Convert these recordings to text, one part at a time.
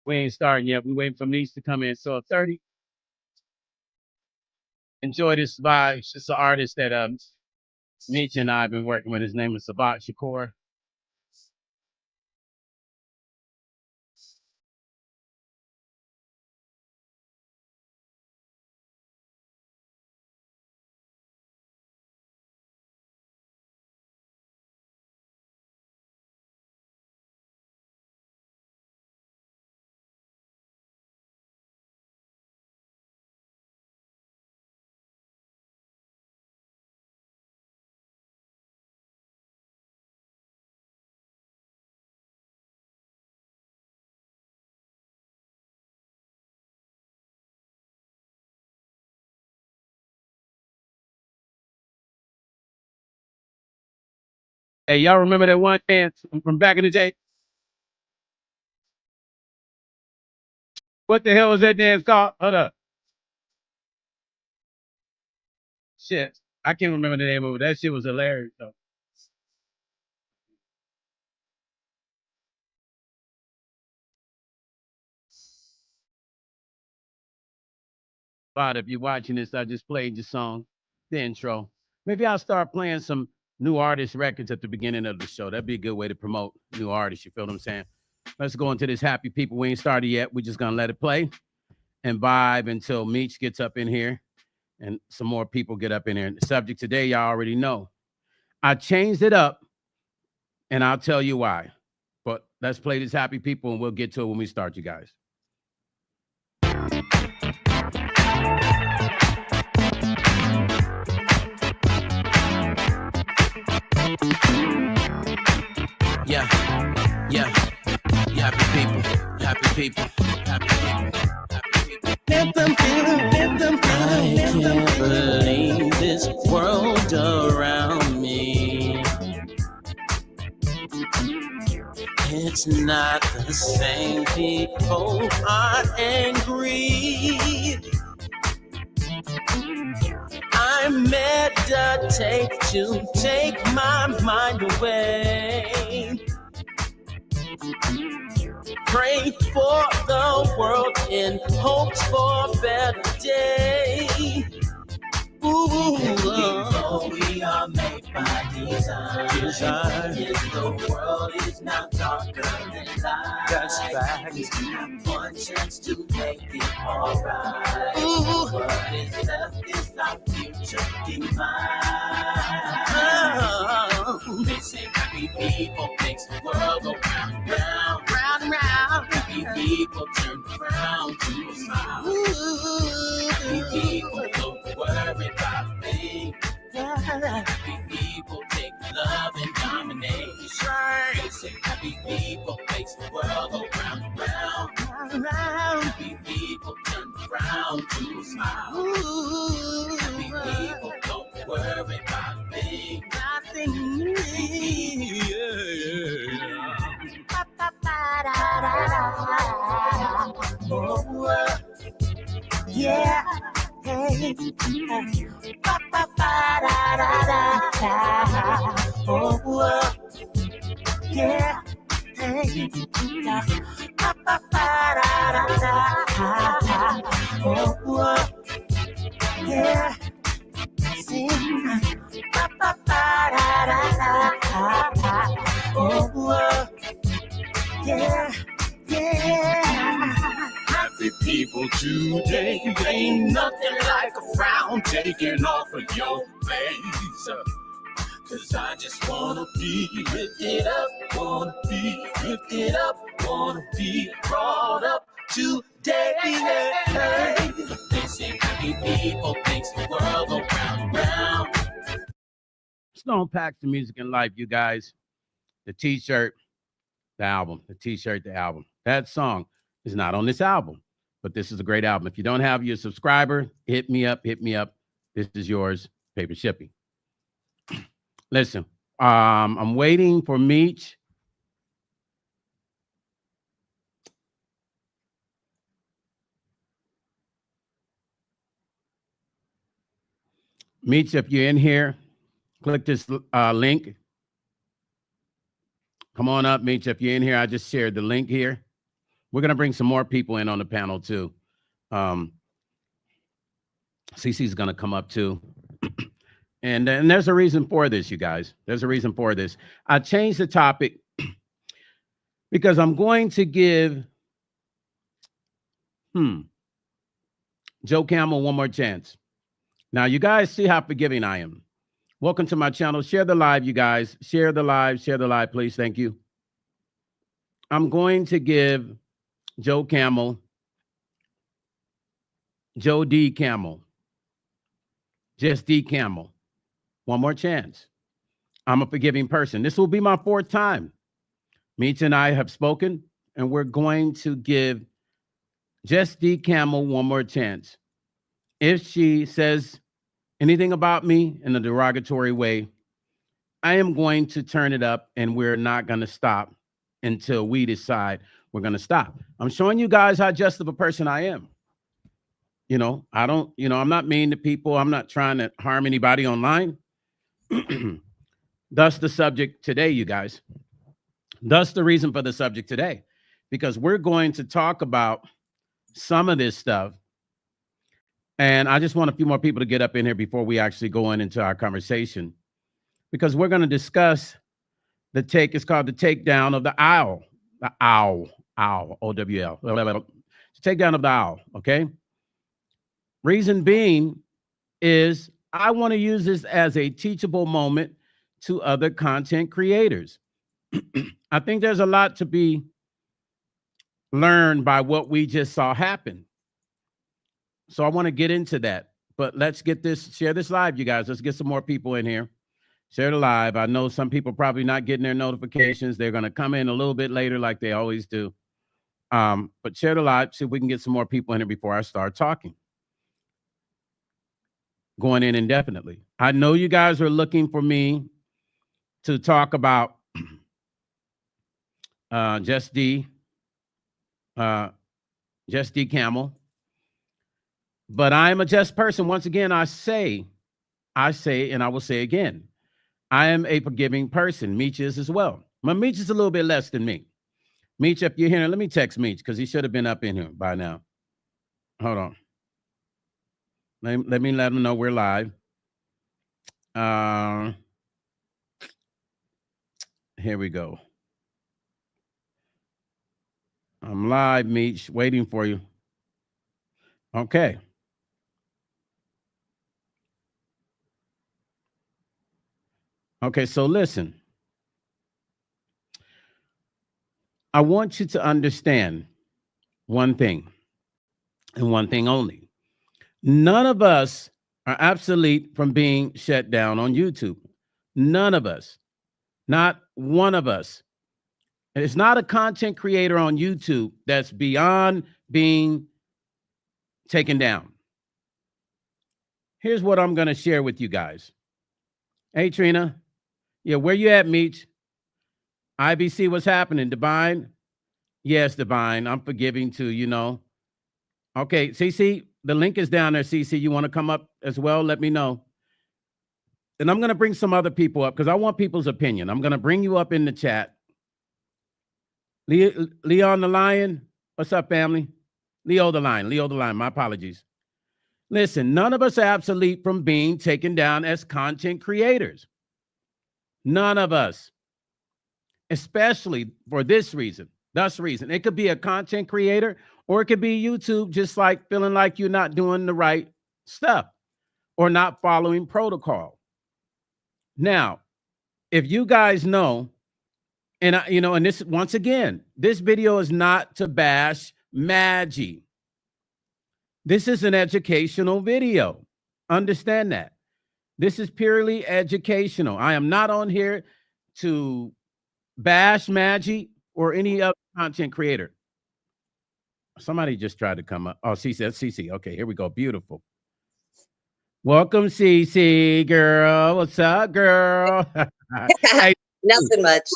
We ain't starting yet. We waiting for Niche to come in. So at 30, enjoy this vibe. It's an artist that Niche and I have been working with. His name is Sabat Shakur. Hey, y'all remember that one dance from back in the day? What the hell was that dance called? Hold up. Shit. I can't remember the name of it. That shit was hilarious though. But if you're watching this, I just played your song, the intro. Maybe I'll start playing some new artist records at the beginning of the show. That'd be a good way to promote new artists. You feel what I'm saying? Let's go into this happy people. We ain't started yet. We're just gonna let it play and vibe until Meech gets up in here and some more people get up in here. The subject today, y'all already know. I changed it up and I'll tell you why. But let's play this happy people and we'll get to it when we start, you guys. Yeah, yeah, happy people, happy people, happy people. Let them feel, I can't believe this world around me. It's not the same. People are angry. I meditate to take my mind away. Pray for the world in hopes for a better day. Ooh, we are made by design. If the world is now darker than light, that's fact. We have one chance to make it alright. What is left is our future divine. Missing happy people makes the world go round and round, round and round. Happy people turn around to a smile. Happy people don't worry about things. Happy people take love and dominate. Missing happy people makes the world go round and round, round. Happy people turn around to a smile. Happy people don't worry about things. Nothing. Yeah. Hey, ba ba ba da da da. Oh, yeah. Hey, ba ba ba da da da. Oh, yeah. Sing ba ba ba da da da. Oh, yeah, yeah. Happy people today, ain't nothing like a frown taking off of your face. Cause I just wanna be lifted up, wanna be lifted up, wanna be brought up today. This ain't happy people makes the world go round and round. Stone Paxton Music and Life, you guys. The t-shirt, the album, the t-shirt, the album. That song is not on this album, but this is a great album. If you don't have your subscriber, hit me up, hit me up. This is yours, paper shipping. Listen, I'm waiting for Meech. Meech, if you're in here, click this link. Come on up, Meech. If you're in here, I just shared the link here. We're going to bring some more people in on the panel too. CC's going to come up too. And there's a reason for this, you guys. There's a reason for this. I changed the topic because I'm going to give Joe Camel one more chance. Now, you guys see how forgiving I am. Welcome to my channel. Share the live, you guys. Share the live, please. Thank you. I'm going to give Joe Camel, Joe D. Camel, just D. Camel, one more chance. I'm a forgiving person. This will be my 4th time. Meech and I have spoken, and we're going to give just D. Camel one more chance. If she says anything about me in a derogatory way, I am going to turn it up, and we're not going to stop until we decide we're going to stop. I'm showing you guys how just of a person I am. You know, I'm not mean to people. I'm not trying to harm anybody online. Thus the subject today, you guys. Thus the reason for the subject today, because we're going to talk about some of this stuff. And I just want a few more people to get up in here before we actually go into our conversation, because we're going to discuss it's called the takedown of the owl. The owl, O-W-L. Takedown of the owl, okay? Reason being is I want to use this as a teachable moment to other content creators. I think there's a lot to be learned by what we just saw happen. So I want to get into that. But let's get this, share this live, you guys. Let's get some more people in here. Share the live. I know some people probably not getting their notifications. They're going to come in a little bit later like they always do. But share the live, see if we can get some more people in here before I start talking. Going in indefinitely. I know you guys are looking for me to talk about Just D Camel. But I'm a just person. Once again, I say, and I will say again, I am a forgiving person. Meech is as well. My Meech is a little bit less than me. Meech, if you're here, let me text Meech because he should have been up in here by now. Hold on. Let me let him know we're live. Here we go. I'm live, Meech, waiting for you. Okay. Okay, so listen. I want you to understand one thing, and one thing only. None of us are obsolete from being shut down on YouTube. None of us. Not one of us. And it's not a content creator on YouTube that's beyond being taken down. Here's what I'm going to share with you guys. Hey, Trina. Yeah, where you at, Meech? IBC, what's happening? Divine? Yes, Divine. I'm forgiving too, you know. Okay, CC, the link is down there, CC. You want to come up as well? Let me know. And I'm going to bring some other people up because I want people's opinion. I'm going to bring you up in the chat. Leon the Lion, what's up, family? Leo the Lion, my apologies. Listen, none of us are obsolete from being taken down as content creators. None of us, especially for this reason, It could be a content creator or it could be YouTube, just like feeling like you're not doing the right stuff or not following protocol. Now, if you guys know, and and this, once again, this video is not to bash Maggie. This is an educational video. Understand that. This is purely educational. I am not on here to bash Maggie or any other content creator. Somebody just tried to come up. Oh, CC, that's CC. Okay, here we go. Beautiful. Welcome, CC, girl. What's up, girl? Hey, nothing much.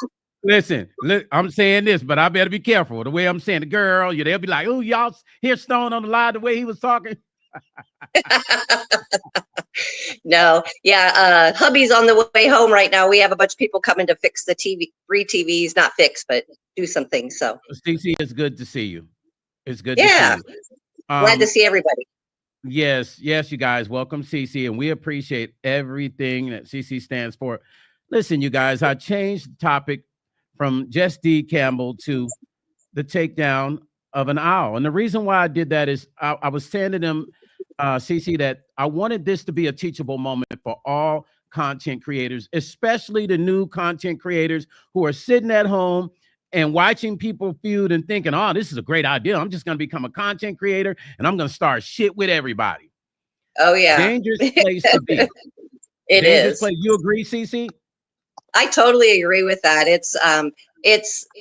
Listen, I'm saying this, but I better be careful. The way I'm saying it, girl, they'll be like, oh, y'all hear Stone on the live the way he was talking. No, yeah, hubby's on the way home right now. We have a bunch of people coming to fix the TV, 3 TVs, not fix, but do some things. So CC, it's good to see you. It's good to yeah, see you. glad to see everybody. Yes, yes, you guys, welcome CC, and we appreciate everything that CC stands for. Listen, you guys, I changed the topic from Jess D. Campbell to the takedown of an owl. And the reason why I did that is I was saying to them, CC, that I wanted this to be a teachable moment for all content creators, especially the new content creators who are sitting at home and watching people feud and thinking, oh, this is a great idea. I'm just going to become a content creator and I'm going to start shit with everybody. Oh yeah, Dangerous place to be. It Dangerous is. place. You agree, CC? I totally agree with that. It's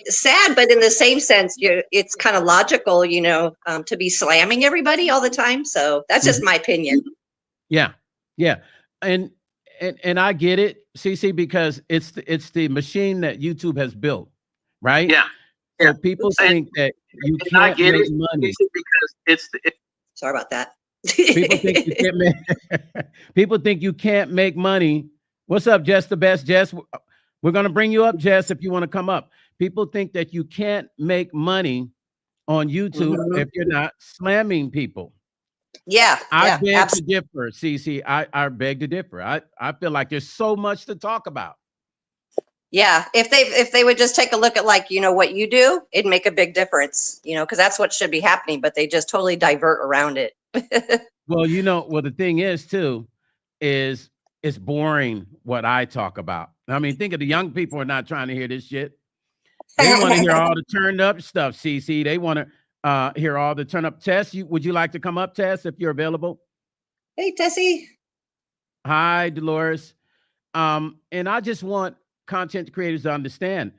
sad, but in the same sense, it's kind of logical, to be slamming everybody all the time. So that's just my opinion. Yeah, yeah, and I get it, CC, because it's the machine that YouTube has built, right? Yeah. So people think that you can't make money. Because it's Sorry about that. People think you can't make. People think you can't make money. What's up, Jess? The best, Jess. We're gonna bring you up, Jess, if you want to come up. People think that you can't make money on YouTube if you're not slamming people. Yeah, I beg to differ, CC. I beg to differ. I feel like there's so much to talk about. Yeah, if they would just take a look at what you do, it'd make a big difference, because that's what should be happening, but they just totally divert around it. Well, the thing is too, is it's boring what I talk about. I mean, think of the young people are not trying to hear this shit. They want to hear all the turned up stuff, CC. They want to hear all the turn up. Tess, would you like to come up, Tess, if you're available? Hey, Tessie. Hi, Dolores. And I just want content creators to understand,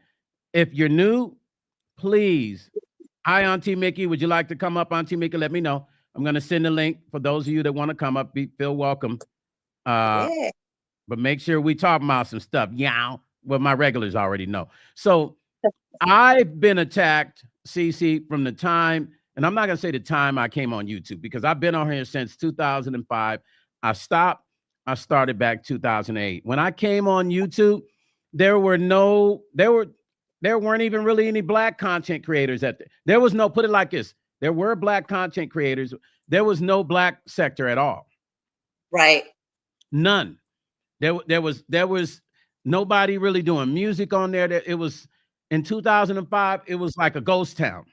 if you're new, please. Hi, Auntie Mickey. Would you like to come up, Auntie Mickey? Let me know. I'm going to send a link for those of you that want to come up. Feel welcome. Yeah. But make sure we talk about some stuff. Yeah. Well, my regulars already know. So I've been attacked, CC, from the time, and I'm not going to say the time I came on YouTube, because I've been on here since 2005. I stopped. I started back 2008. When I came on YouTube, there weren't even really any black content creators there was no, put it like this. There were black content creators. There was no black sector at all. Right. None. There was nobody really doing music on there. It was in 2005. It was like a ghost town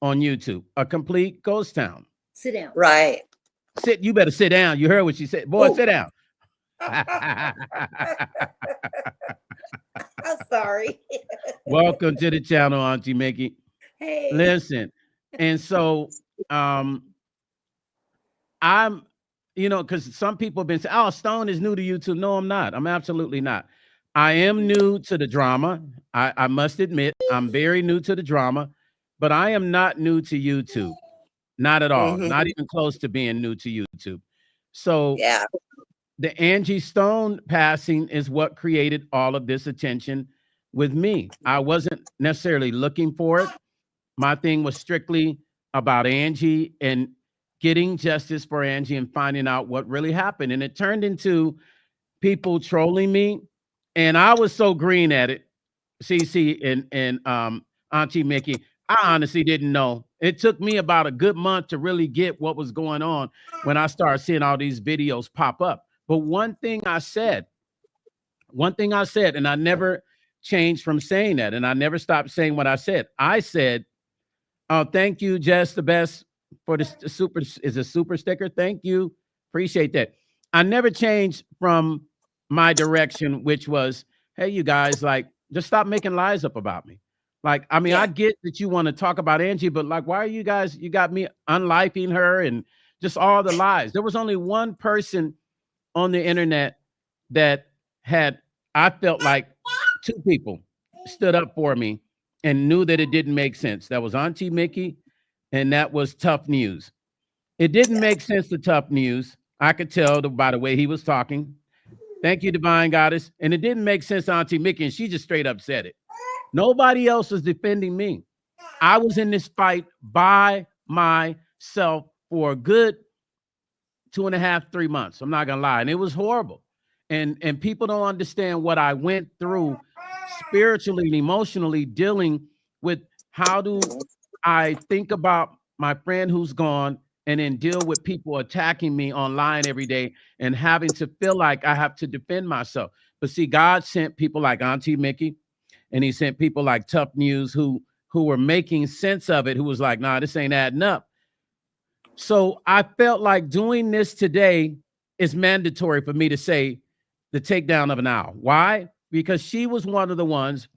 on YouTube, a complete ghost town. Sit down. Right. You better sit down. You heard what she said. Boy, sit down. I'm sorry. Welcome to the channel, Auntie Mickey. Hey. Listen, and so I'm, because some people have been saying, oh, Stone is new to YouTube. No, I'm not. I'm absolutely not. I am new to the drama. I must admit, I'm very new to the drama, but I am not new to YouTube. Not at all. Not even close to being new to YouTube. So yeah, the Angie Stone passing is what created all of this attention with me. I wasn't necessarily looking for it. My thing was strictly about Angie and getting justice for Angie and finding out what really happened. And it turned into people trolling me. And I was so green at it, CC and Auntie Mickey. I honestly didn't know. It took me about a good month to really get what was going on when I started seeing all these videos pop up. But one thing I said, and I never changed from saying that, and I never stopped saying what I said. I said, oh, thank you, Jess, the best, for the super, is a super sticker. Thank you. Appreciate that. I never changed from my direction, which was, hey, you guys, like, just stop making lies up about me. Like, I mean, yeah. I get that you want to talk about Angie, but like, why are you guys, you got me unlifing her and just all the lies. There was only one person on the internet that had, I felt like 2 people stood up for me and knew that it didn't make sense. That was Auntie Mickey, and that was Tough News. It didn't make sense to Tough News. I could tell by the way he was talking. Thank you, Divine Goddess. And it didn't make sense to Auntie Mickey, and she just straight up said it. Nobody else was defending me. I was in this fight by myself for a good 2.5, 3 months. I'm not gonna lie, and it was horrible. And people don't understand what I went through spiritually and emotionally dealing with how do I think about my friend who's gone and then deal with people attacking me online every day and having to feel like I have to defend myself. But see, God sent people like Auntie Mickey, and he sent people like Tough News who were making sense of it, who was like, nah, this ain't adding up. So I felt like doing this today is mandatory for me to say the takedown of an owl. Why? Because she was one of the ones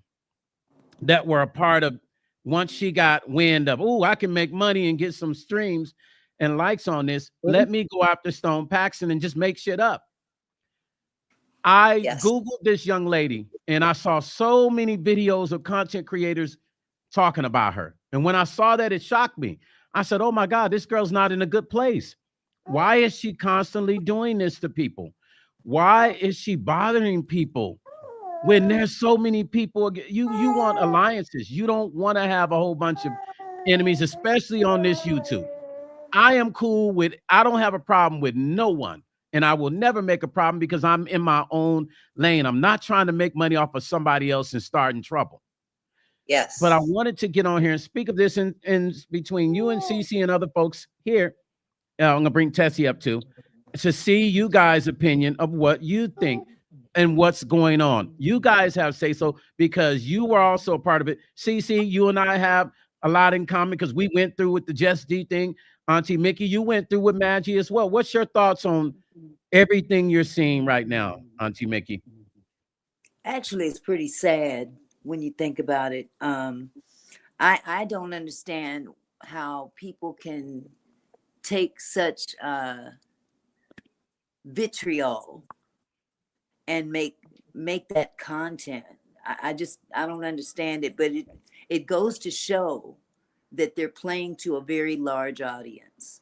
that were a part of, once she got wind of, oh, I can make money and get some streams and likes on this, let me go after Stone Paxton and just make shit up. I Googled this young lady and I saw so many videos of content creators talking about her. And when I saw that, it shocked me. I said, oh my God, this girl's not in a good place. Why is she constantly doing this to people? Why is she bothering people when there's so many people? You want alliances. You don't want to have a whole bunch of enemies, especially on this YouTube. I am cool with, I don't have a problem with no one. And I will never make a problem because I'm in my own lane. I'm not trying to make money off of somebody else and start in trouble. Yes. But I wanted to get on here and speak of this in between you and Cece and other folks here. I'm going to bring Tessie up too, to see you guys' opinion of what you think and what's going on. You guys have say so because you were also a part of it. Cece, you and I have a lot in common because we went through with the Just D thing. Auntie Mickey, you went through with Maggie as well. What's your thoughts on everything you're seeing right now, Auntie Mickey? Actually, it's pretty sad when you think about it. I don't understand how people can take such vitriol and make that content. I don't understand it, but it goes to show that they're playing to a very large audience.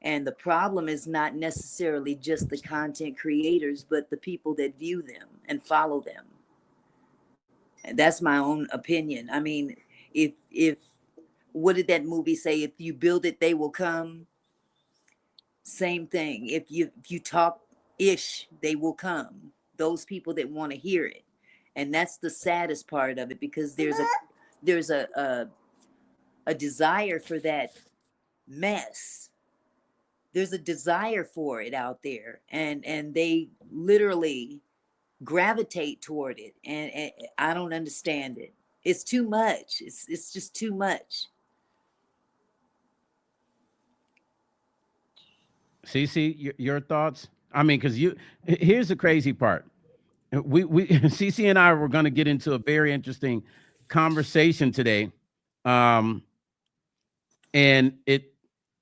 And the problem is not necessarily just the content creators, but the people that view them and follow them. And that's my own opinion. I mean, if what did that movie say? If you build it, they will come. Same thing. If you talk ish, they will come. Those people that want to hear it. And that's the saddest part of it, because there's a desire for that mess. There's a desire for it out there, and they literally gravitate toward it, and I don't understand it. It's too much. It's just too much. Cece, your thoughts? I mean, because here's the crazy part. We Cece and I were going to get into a very interesting conversation today, and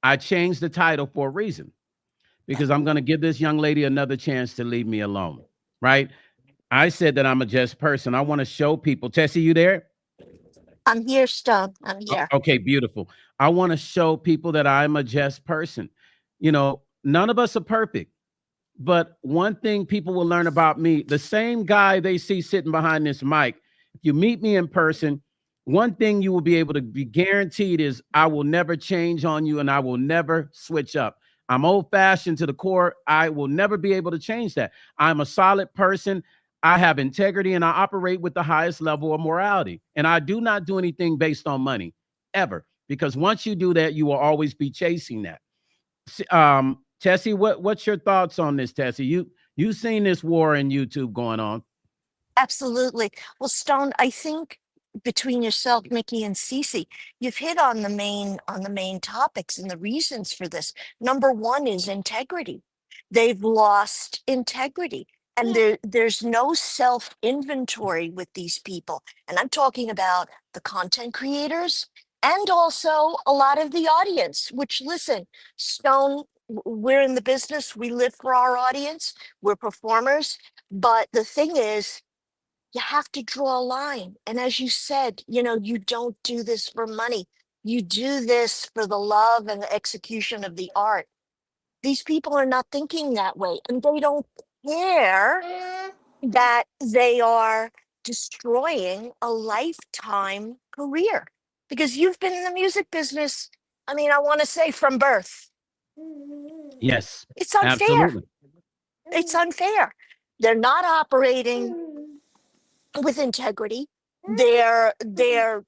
I changed the title for a reason, because I'm going to give this young lady another chance to leave me alone. Right? I said that I'm a just person. I want to show people. Tessie, you there? I'm here, Stone. I'm here. Okay, beautiful. I want to show people that I'm a just person. You know, none of us are perfect. But one thing people will learn about me, the same guy they see sitting behind this mic, if you meet me in person, one thing you will be able to be guaranteed is I will never change on you and I will never switch up. I'm old-fashioned to the core. I will never be able to change that. I'm a solid person. I have integrity and I operate with the highest level of morality. And I do not do anything based on money, ever. Because once you do that, you will always be chasing that. Tessie, what's your thoughts on this, Tessie? You seen this war in YouTube going on? Absolutely. Well, Stone, I think between yourself, Mickey, and Cece, you've hit on the main topics and the reasons for this. Number one is integrity. They've lost integrity. And there's no self-inventory with these people. And I'm talking about the content creators and also a lot of the audience, which, listen, Stone, we're in the business. We live for our audience. We're performers. But the thing is, you have to draw a line. And as you said, you don't do this for money. You do this for the love and the execution of the art. These people are not thinking that way, and they don't care that they are destroying a lifetime career, because you've been in the music business. I mean, I want to say from birth. Yes, It's unfair. absolutely. It's unfair. They're not operating with integrity. They're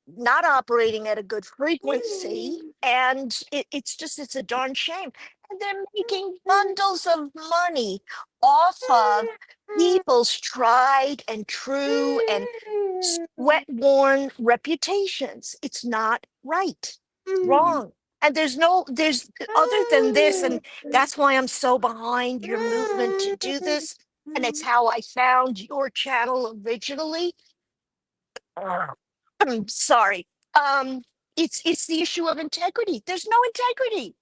not operating at a good frequency, and it's a darn shame. And they're making bundles of money off of people's tried and true and sweat-worn reputations. It's not right. It's wrong. And there's other than this, and that's why I'm so behind your movement to do this. And it's how I found your channel originally. I'm sorry. It's the issue of integrity. There's no integrity.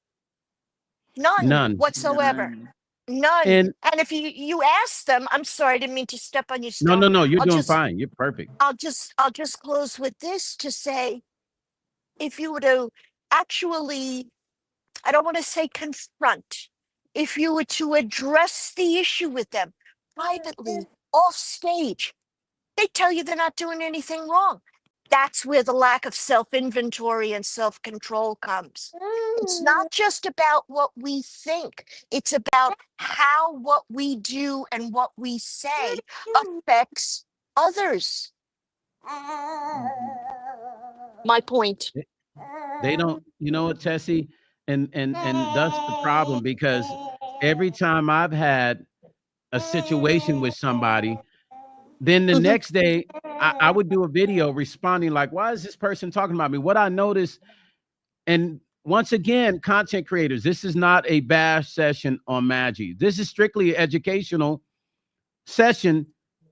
None None. whatsoever. None. None. And And if you ask them, I'm sorry, I didn't mean to step on your no, stone. you're I'll doing just fine. You're perfect. I'll just close with this to say, if you were to actually, I don't want to say confront, if you were to address the issue with them privately, off stage, they tell you they're not doing anything wrong. That's where the lack of self-inventory and self-control comes. It's not just about what we think, it's about how what we do and what we say affects others. My point. They don't, you know what, Tessie, and that's the problem, because every time I've had a situation with somebody, then the Mhm. next day I would do a video responding like, why is this person talking about me? What I noticed, and once again, content creators, this is not a bash session on Maggie. This is strictly an educational session,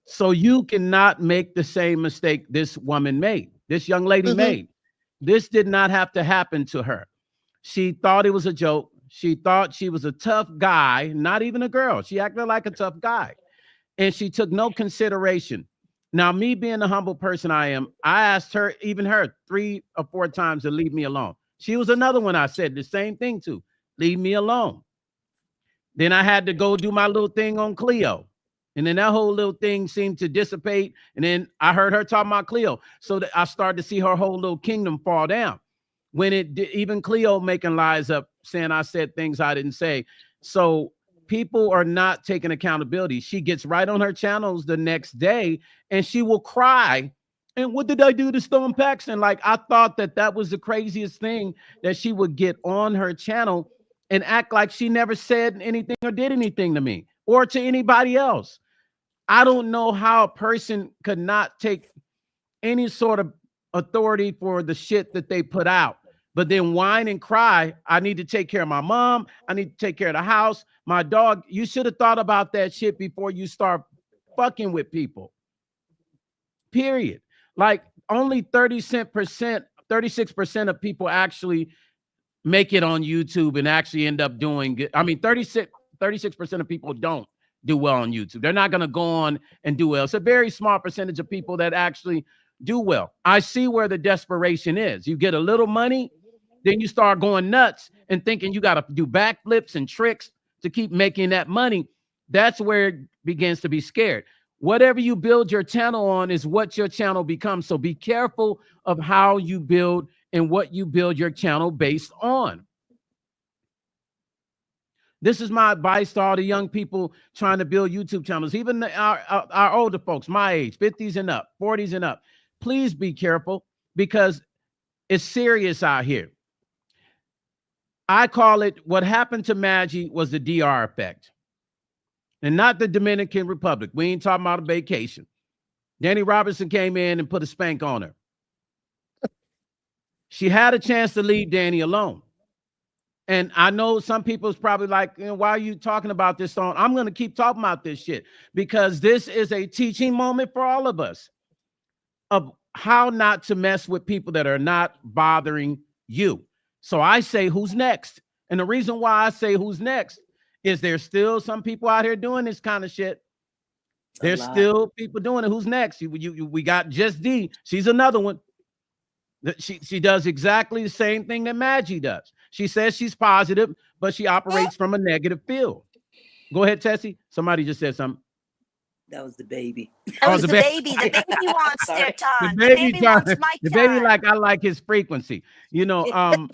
so you cannot make the same mistake this woman made, this young lady Mhm. made. This did not have to happen to her. She thought it was a joke. She thought she was a tough guy, not even a girl. She acted like a tough guy, and she took no consideration. Now, me being the humble person I am, I asked her, even her, 3 or 4 times to leave me alone. She was another one I said the same thing to, leave me alone. Then I had to go do my little thing on Cleo. And then that whole little thing seemed to dissipate. And then I heard her talking about Cleo. So that I started to see her whole little kingdom fall down. When it did, even Cleo making lies up, saying I said things I didn't say. So people are not taking accountability. She gets right on her channels the next day and she will cry. And what did I do to Stone Paxton? Like, I thought that was the craziest thing, that she would get on her channel and act like she never said anything or did anything to me or to anybody else. I don't know how a person could not take any sort of authority for the shit that they put out, but then whine and cry. I need to take care of my mom. I need to take care of the house, my dog. You should have thought about that shit before you start fucking with people. Period. Like, only 36% of people actually make it on YouTube and actually end up doing good. I mean, 36% of people don't do well on YouTube. They're not going to go on and do well. It's a very small percentage of people that actually do well. I see where the desperation is. You get a little money, then you start going nuts and thinking you got to do backflips and tricks to keep making that money. That's where it begins to be scared. Whatever you build your channel on is what your channel becomes. So be careful of how you build and what you build your channel based on. This is my advice to all the young people trying to build YouTube channels, even our older folks, my age, 50s and up, 40s and up. Please be careful, because it's serious out here. I call it, what happened to Maggie was the DR effect, and not the Dominican Republic. We ain't talking about a vacation. Danny Robinson came in and put a spank on her. She had a chance to leave Danny alone. And I know some people's probably like, you know, why are you talking about this on? I'm going to keep talking about this shit, because this is a teaching moment for all of us of how not to mess with people that are not bothering you. So I say, who's next? And the reason why I say who's next is there's still some people out here doing this kind of shit. There's still people doing it. Who's next? We got Just D. She's another one. She does exactly the same thing that Maggie does. She says she's positive, but she operates from a negative field. Go ahead, Tessie. Somebody just said something. That was the baby. That Oh, was the the baby. The Sorry. baby wants their Sorry. The time. The baby baby time. wants my The baby time. like I like his frequency. You know,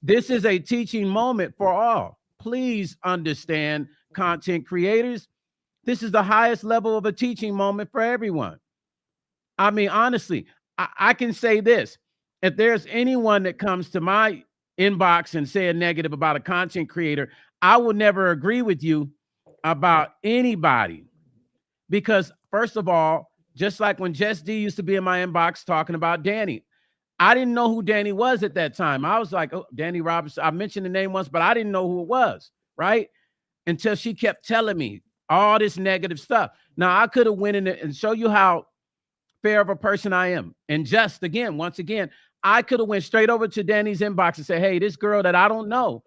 this is a teaching moment for all. Please understand, content creators. This is the highest level of a teaching moment for everyone. I mean, honestly, I can say this. If there's anyone that comes to my inbox and say a negative about a content creator, I will never agree with you about anybody. Because first of all, just like when Jess D used to be in my inbox talking about Danny, I didn't know who Danny was at that time. I was like, oh, Danny Robertson. I mentioned the name once, but I didn't know who it was, right? Until she kept telling me all this negative stuff. Now, I could have went in it and show you how fair of a person I am. And just again, once again, I could have went straight over to Danny's inbox and said, hey, this girl that I don't know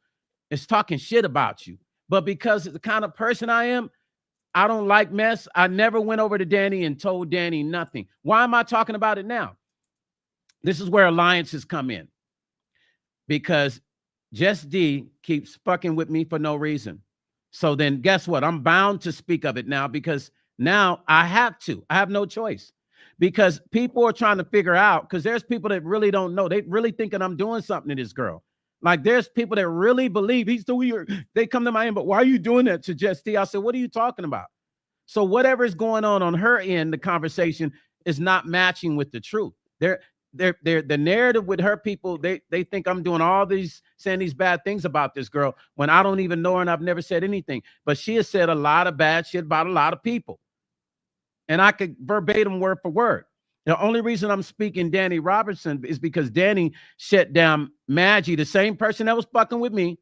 is talking shit about you. But because of the kind of person I am, I don't like mess. I never went over to Danny and told Danny nothing. Why am I talking about it now? This is where alliances come in. Because Jess D keeps fucking with me for no reason. So then guess what? I'm bound to speak of it now because now I have to. I have no choice. Because people are trying to figure out, because there's people that really don't know. They really thinking I'm doing something to this girl. Like there's people that really believe he's the weird. They come to my end, but why are you doing that to Jess D? I said, what are you talking about? So whatever is going on her end, the conversation is not matching with the truth. They're the narrative with her people, they think I'm doing all these, saying these bad things about this girl when I don't even know her and I've never said anything. But she has said a lot of bad shit about a lot of people. And I could verbatim word for word. The only reason I'm speaking Danny Robertson is because Danny shut down Maggie, the same person that was fucking with me,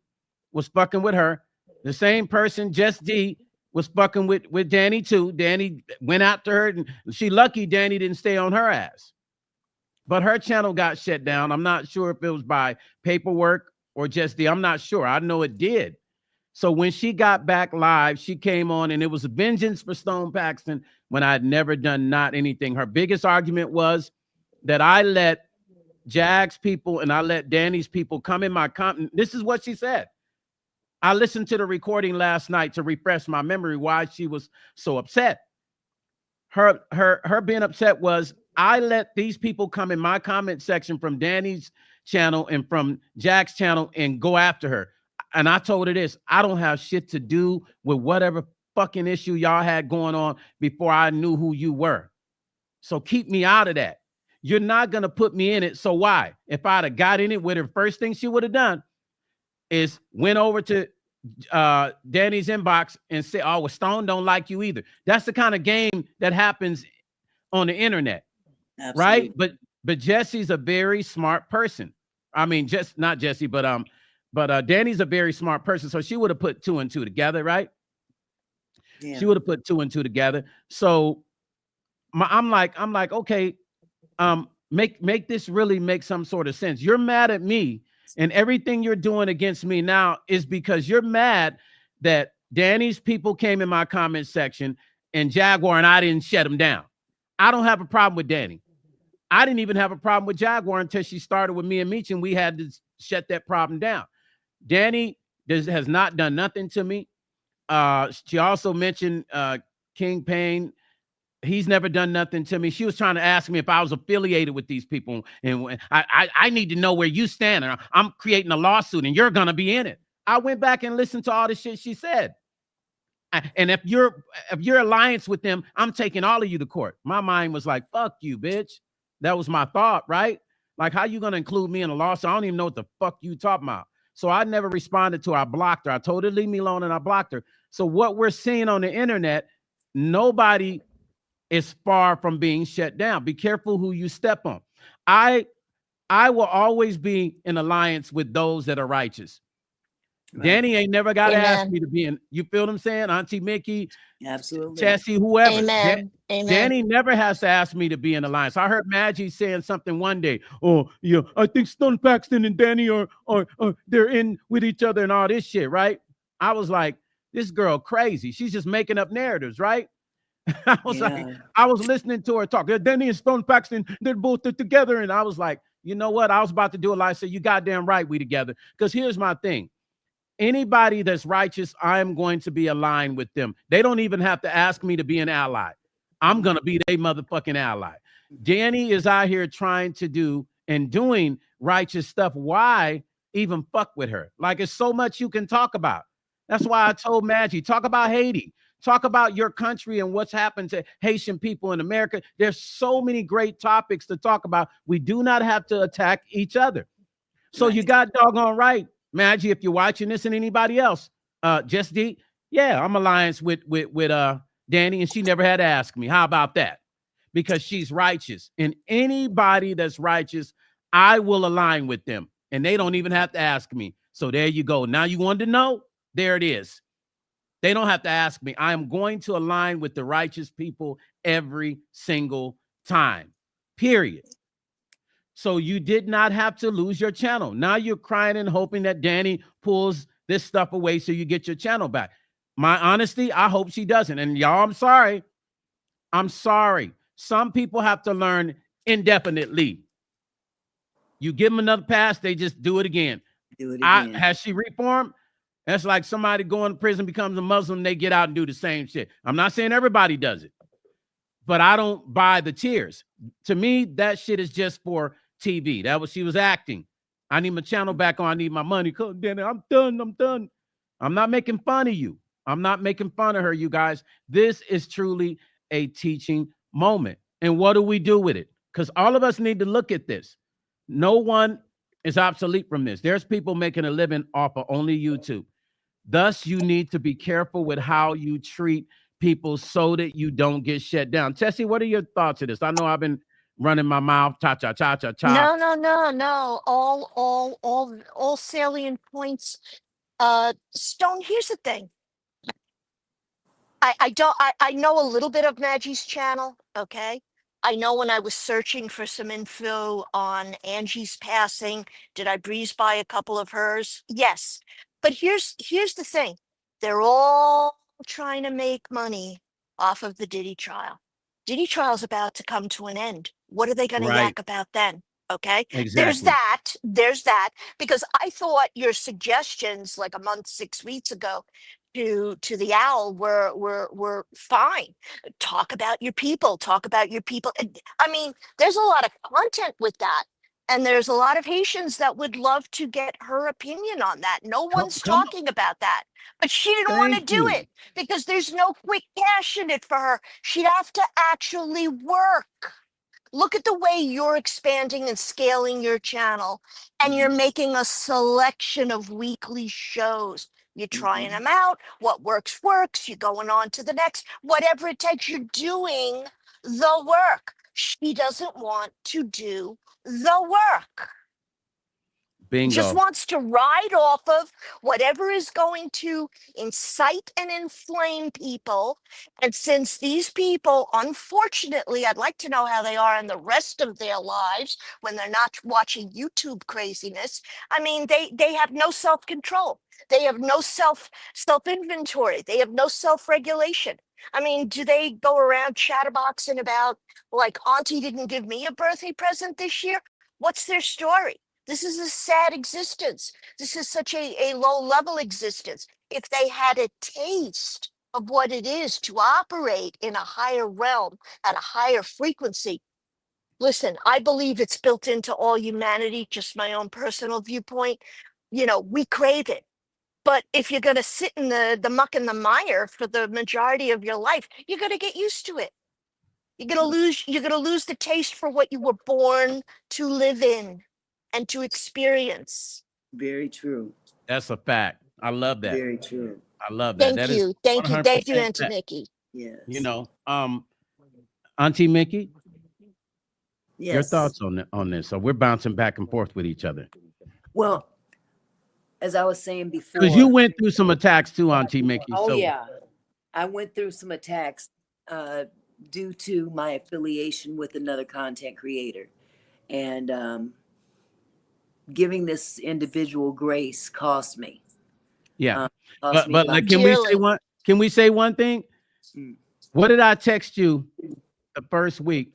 was fucking with her. The same person, Jess D, was fucking with Danny too. Danny went after her, and she lucky Danny didn't stay on her ass. But her channel got shut down. I'm not sure if it was by paperwork or Jess D. I'm not sure. I know it did. So when she got back live, she came on and it was a vengeance for Stone Paxton when I had never done not anything. Her biggest argument was that I let Jag's people and I let Danny's people come in my comment. This is what she said. I listened to the recording last night to refresh my memory why she was so upset. Her being upset was I let these people come in my comment section from Danny's channel and from Jack's channel and go after her. And I told her this, I don't have shit to do with whatever fucking issue y'all had going on before I knew who you were. So keep me out of that. You're not going to put me in it. So why? If I'd have got in it with her, first thing she would have done is went over to Danny's inbox and say, oh, well, Stone don't like you either. That's the kind of game that happens on the internet. Absolutely. Right? But Jesse's a very smart person. I mean, not Jesse, but Danny's a very smart person. So she would have put 2 and 2 together, right? Yeah. She would have put 2 and 2 together. So I'm like, okay, make this really make some sort of sense. You're mad at me, and everything you're doing against me now is because you're mad that Danny's people came in my comment section and Jaguar and I didn't shut them down. I don't have a problem with Danny. I didn't even have a problem with Jaguar until she started with me and Mpxone. We had to shut that problem down. Danny has not done nothing to me. She also mentioned King Payne. He's never done nothing to me. She was trying to ask me if I was affiliated with these people. And I need to know where you stand. And I'm creating a lawsuit and you're going to be in it. I went back and listened to all the shit she said. And if you're alliance with them, I'm taking all of you to court. My mind was like, fuck you, bitch. That was my thought, right? Like, how you going to include me in a lawsuit? I don't even know what the fuck you talking about. So I never responded to her. I blocked her. I told her to leave me alone and I blocked her. So what we're seeing on the internet, nobody is far from being shut down. Be careful who you step on. I will always be in alliance with those that are righteous. Right. Danny ain't never got to ask me to be in. You feel what I'm saying? Auntie Mickey, absolutely, Chessie, whoever. Amen. Danny never has to ask me to be in alliance. I heard Maggie saying something one day. Oh, yeah, I think Stone Paxton and Danny are they're in with each other and all this shit, right? I was like, this girl crazy. She's just making up narratives, right? I was listening to her talk. Danny and Stone Paxton, they're both together. And I was like, you know what? I was about to do a lie. I said, you goddamn right, we together. Because here's my thing. anybody that's righteous, I am going to be aligned with them. They don't even have to ask me to be an ally. I'm going to be their motherfucking ally. Danny is out here trying to do and doing righteous stuff. Why even fuck with her? Like, it's so much you can talk about. That's why I told Maggie, talk about Haiti. Talk about your country and what's happened to Haitian people in America. There's so many great topics to talk about. We do not have to attack each other. So you got doggone right, Maggie, if you're watching this and anybody else, Just D, yeah, I'm alliance with Danny, and she never had to ask me. How about that? Because she's righteous. And anybody that's righteous, I will align with them. And they don't even have to ask me. So there you go. Now you wanted to know? There it is. They don't have to ask me. I am going to align with the righteous people every single time, period. So you did not have to lose your channel. Now you're crying and hoping that Danny pulls this stuff away so you get your channel back. My honesty, I hope she doesn't. And y'all, I'm sorry. I'm sorry. Some people have to learn indefinitely. You give them another pass, they just do it again. Has she reformed? That's like somebody going to prison, becomes a Muslim, they get out and do the same shit. I'm not saying everybody does it, but I don't buy the tears. To me, that shit is just for TV. That was, she was acting. I need my channel back on. I need my money. Danny, I'm done. I'm done. I'm not making fun of you. I'm not making fun of her, you guys. This is truly a teaching moment. And what do we do with it? Because all of us need to look at this. No one is obsolete from this. There's people making a living off of only YouTube. Thus, you need to be careful with how you treat people so that you don't get shut down. Tessie, what are your thoughts of this? I know I've been running my mouth, cha-cha-cha-cha-cha. No. All salient points. Stone, here's the thing. I know a little bit of Maggie's channel, okay? I know when I was searching for some info on Angie's passing, did I breeze by a couple of hers? Yes. But here's the thing. They're all trying to make money off of the Diddy trial. Diddy trial's about to come to an end. What are they going to yak about then? Okay. Exactly. There's that, because I thought your suggestions like a month, 6 weeks ago to the owl were fine. Talk about your people. I mean, there's a lot of content with that. And there's a lot of Haitians that would love to get her opinion on that. No one's talking about that. But she didn't want to do it because there's no quick cash in it for her. She'd have to actually work. Look at the way you're expanding and scaling your channel, and you're making a selection of weekly shows. You're trying them out. What works, works. You're going on to the next. Whatever it takes, you're doing the work. She doesn't want to do the work. Bingo. Just wants to ride off of whatever is going to incite and inflame people. And since these people, unfortunately, I'd like to know how they are in the rest of their lives when they're not watching YouTube craziness. I mean, they have no self-control. They have no self-inventory. They have no self-regulation. I mean, do they go around chatterboxing about, like, Auntie didn't give me a birthday present this year? What's their story? This is a sad existence. This is such a low-level existence. If they had a taste of what it is to operate in a higher realm at a higher frequency, listen, I believe it's built into all humanity, just my own personal viewpoint. You know, we crave it. But if you're going to sit in the muck and the mire for the majority of your life, you're going to get used to it. You're going to lose the taste for what you were born to live in and to experience. Very true. That's a fact. I love that. Very true. I love that. Thank you. Thank you, Auntie Mickey. Yes. You know, Auntie Mickey, Yes. your thoughts on this? So we're bouncing back and forth with each other. Well, as I was saying before, Because you went through some attacks too, Auntie Mickey. Oh so. yeah, I went through some attacks due to my affiliation with another content creator, and giving this individual grace cost me. Yeah, Cost me but like, can we say one thing? What did I text you the first week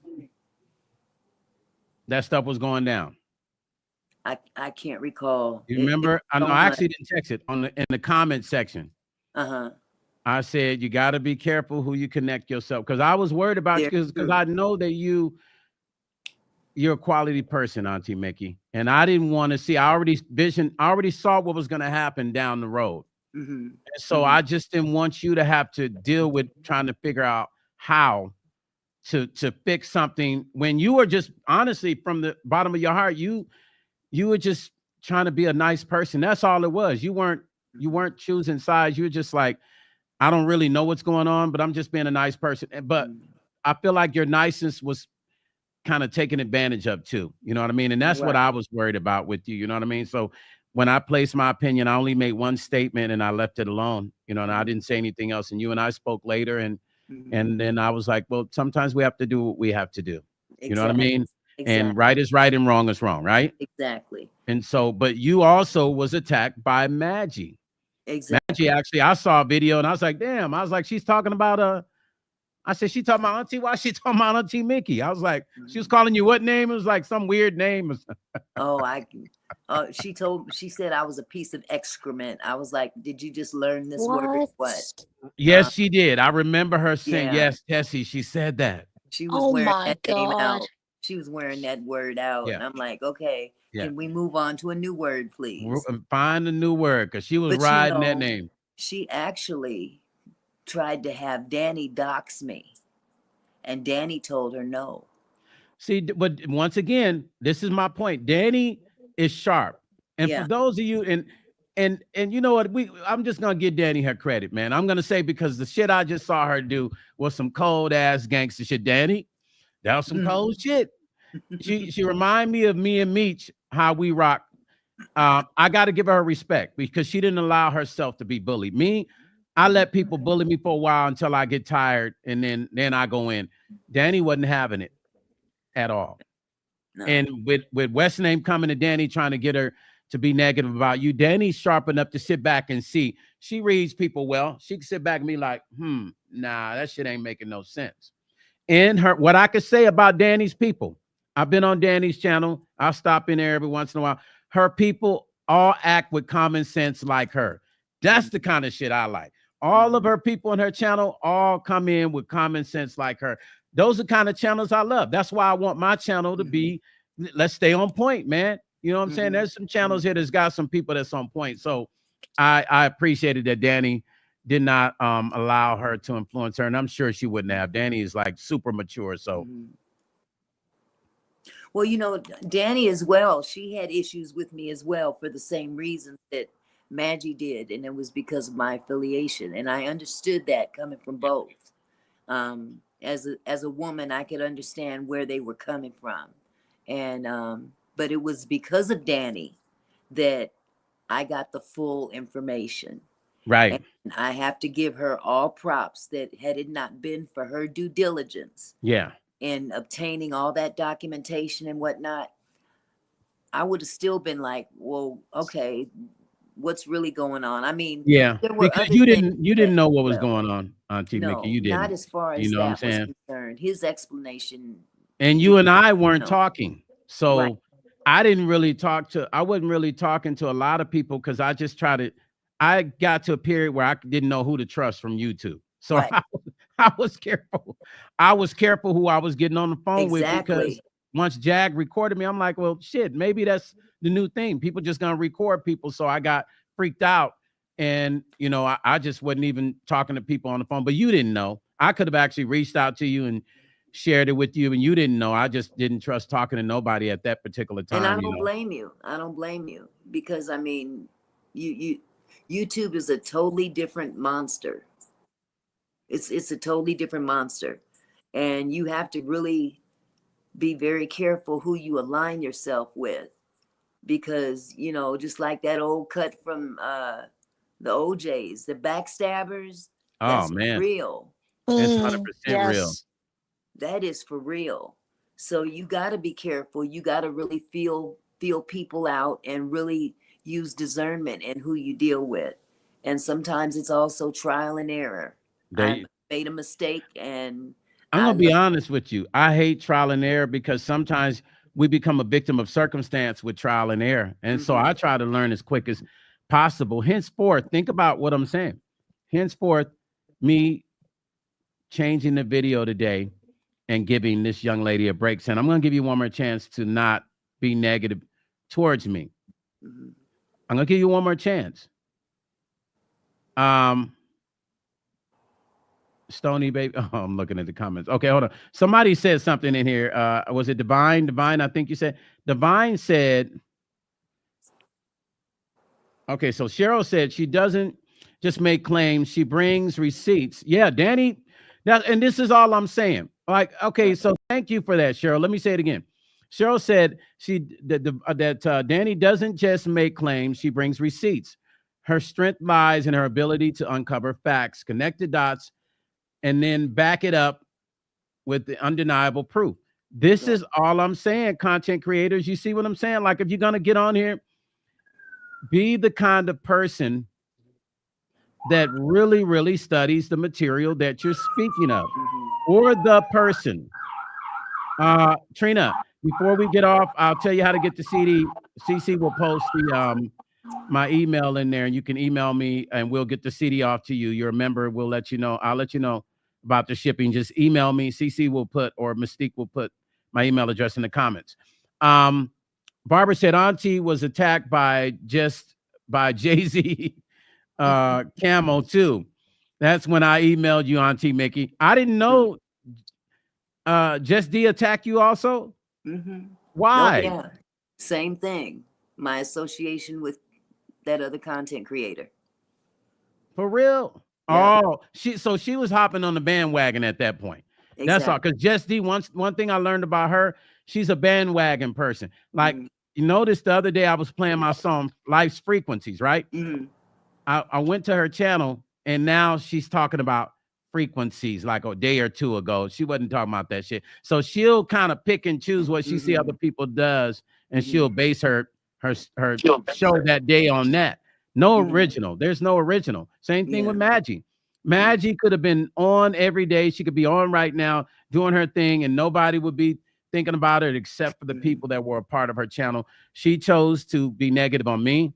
that stuff was going down? I can't recall. You It remember? I was know so I much. actually didn't text it in the comment section. Uh-huh. I said you got to be careful who you connect yourself, because I was worried about you, Very because true. I know that you're a quality person, Auntie Mickey, and I didn't want to see. I already saw what was going to happen down the road. Mm-hmm. And so I just didn't want you to have to deal with trying to figure out how to fix something when you were just, honestly, from the bottom of your heart, you were just trying to be a nice person. That's all it was. You weren't choosing sides. You were just like, I don't really know what's going on, but I'm just being a nice person. But I feel like your niceness was kind of taken advantage of too. You know what I mean? And that's what I was worried about with you. You know what I mean? So when I placed my opinion, I only made one statement and I left it alone, you know, and I didn't say anything else. And you and I spoke later, and then I was like, well, sometimes we have to do what we have to do. You know what I mean? And right is right and wrong is wrong, right? Exactly. And so, but you also was attacked by Maggie. Exactly. Maggie, actually, I saw a video and I was like, damn, I was like, she's talking about I said, she talking about Auntie. Why she talking about Auntie Mickey? I was like, she was calling you what name? It was like some weird name. She said I was a piece of excrement. I was like, did you just learn this word? What? Yes, she did. I remember her saying, Yeah. yes, Tessie, she said that. She was wearing that name out. She was wearing that word out. Yeah. And I'm like, okay, Yeah. can we move on to a new word, please? Find a new word, because she was But riding that name. She actually tried to have Danny dox me, and Danny told her no. See, but once again, this is my point. Danny is sharp, and for those of you, and you know what, I'm just gonna give Danny her credit, man. I'm gonna say, because the shit I just saw her do was some cold ass gangster shit. Danny, that was some cold shit. She remind me of me and Meech, how we rock. I got to give her respect, because she didn't allow herself to be bullied. Me, I let people bully me for a while until I get tired, and then I go in. Danny wasn't having it at all. No. And with West's name coming to Danny, trying to get her to be negative about you, Danny's sharp enough to sit back and see. She reads people well. She can sit back and be like, nah, that shit ain't making no sense. And what I could say about Danny's people, I've been on Danny's channel. I'll stop in there every once in a while. Her people all act with common sense like her. That's the kind of shit I like. All of her people on her channel all come in with common sense like her. Those are the kind of channels I love. That's why I want my channel to be, let's stay on point, man. You know what I'm saying? There's some channels here that's got some people that's on point. So I appreciated that Danny did not allow her to influence her. And I'm sure she wouldn't have. Danny is like super mature. So. Well, you know, Danny as well, she had issues with me as well for the same reasons that Maggie did. And it was because of my affiliation. And I understood that coming from both. As a woman, I could understand where they were coming from. And but it was because of Danny that I got the full information. Right. And I have to give her all props that had it not been for her due diligence. Yeah. In obtaining all that documentation and whatnot, I would have still been like, well, okay, what's really going on? I mean, yeah, because you didn't know what was going on, Auntie Mickey. You didn't. Not as far as that was concerned. His explanation. And you and I weren't talking. So I wasn't really talking to a lot of people, because I got to a period where I didn't know who to trust from YouTube. So I was careful. I was careful who I was getting on the phone with, because once Jag recorded me, I'm like, well, shit, maybe that's the new thing. People just gonna record people. So I got freaked out, and you know, I just wasn't even talking to people on the phone. But you didn't know. I could have actually reached out to you and shared it with you, and you didn't know. I just didn't trust talking to nobody at that particular time. And I don't blame you. I don't blame you, because I mean, YouTube is a totally different monster. It's a totally different monster, and you have to really be very careful who you align yourself with, because you know, just like that old cut from the OJs, the backstabbers. That's real. It's 100% real. That is for real. So you got to be careful. You got to really feel people out and really use discernment in who you deal with. And sometimes it's also trial and error. I made a mistake, and I'm gonna be honest with you. I hate trial and error, because sometimes we become a victim of circumstance with trial and error. And so I try to learn as quick as possible. Henceforth, think about what I'm saying. Henceforth, me changing the video today and giving this young lady a break, saying, I'm going to give you one more chance to not be negative towards me. I'm going to give you one more chance. Stony baby. Oh, I'm looking at the comments. Okay, hold on. Somebody said something in here. Was it Divine? Divine, I think you said. Divine said, okay, so Cheryl said she doesn't just make claims, she brings receipts. Yeah, Danny, and this is all I'm saying. Like, okay, so thank you for that, Cheryl. Let me say it again. Cheryl said that Danny doesn't just make claims, she brings receipts. Her strength lies in her ability to uncover facts, connect the dots, and then back it up with the undeniable proof. This is all I'm saying, content creators. You see what I'm saying? Like, if you're going to get on here, be the kind of person that really, really studies the material that you're speaking of, or the person. Trina, before we get off, I'll tell you how to get the CD. CC will post the my email in there, and you can email me, and we'll get the CD off to you. You're a member. We'll let you know. I'll let you know about the shipping. Just email me. CC will put, or Mystique will put my email address in the comments. Barbara said Auntie was attacked by Jay-Z Camo too. That's when I emailed you, Auntie Mickey. I didn't know Just D attacked you also. Why? Oh, yeah. Same thing. My association with that other content creator. For real? Yeah. Oh, she was hopping on the bandwagon at that point. Exactly. That's all. Because Just D, one thing I learned about her, she's a bandwagon person. Like, you notice the other day I was playing my song Life's Frequencies, right? I went to her channel, and now she's talking about frequencies like a day or two ago. She wasn't talking about that shit. So she'll kind of pick and choose what she see other people does, and she'll base her show that day on that. No original. There's no original. Same thing with Maggie. Maggie could have been on every day. She could be on right now doing her thing, and nobody would be thinking about it except for the people that were a part of her channel. She chose to be negative on me.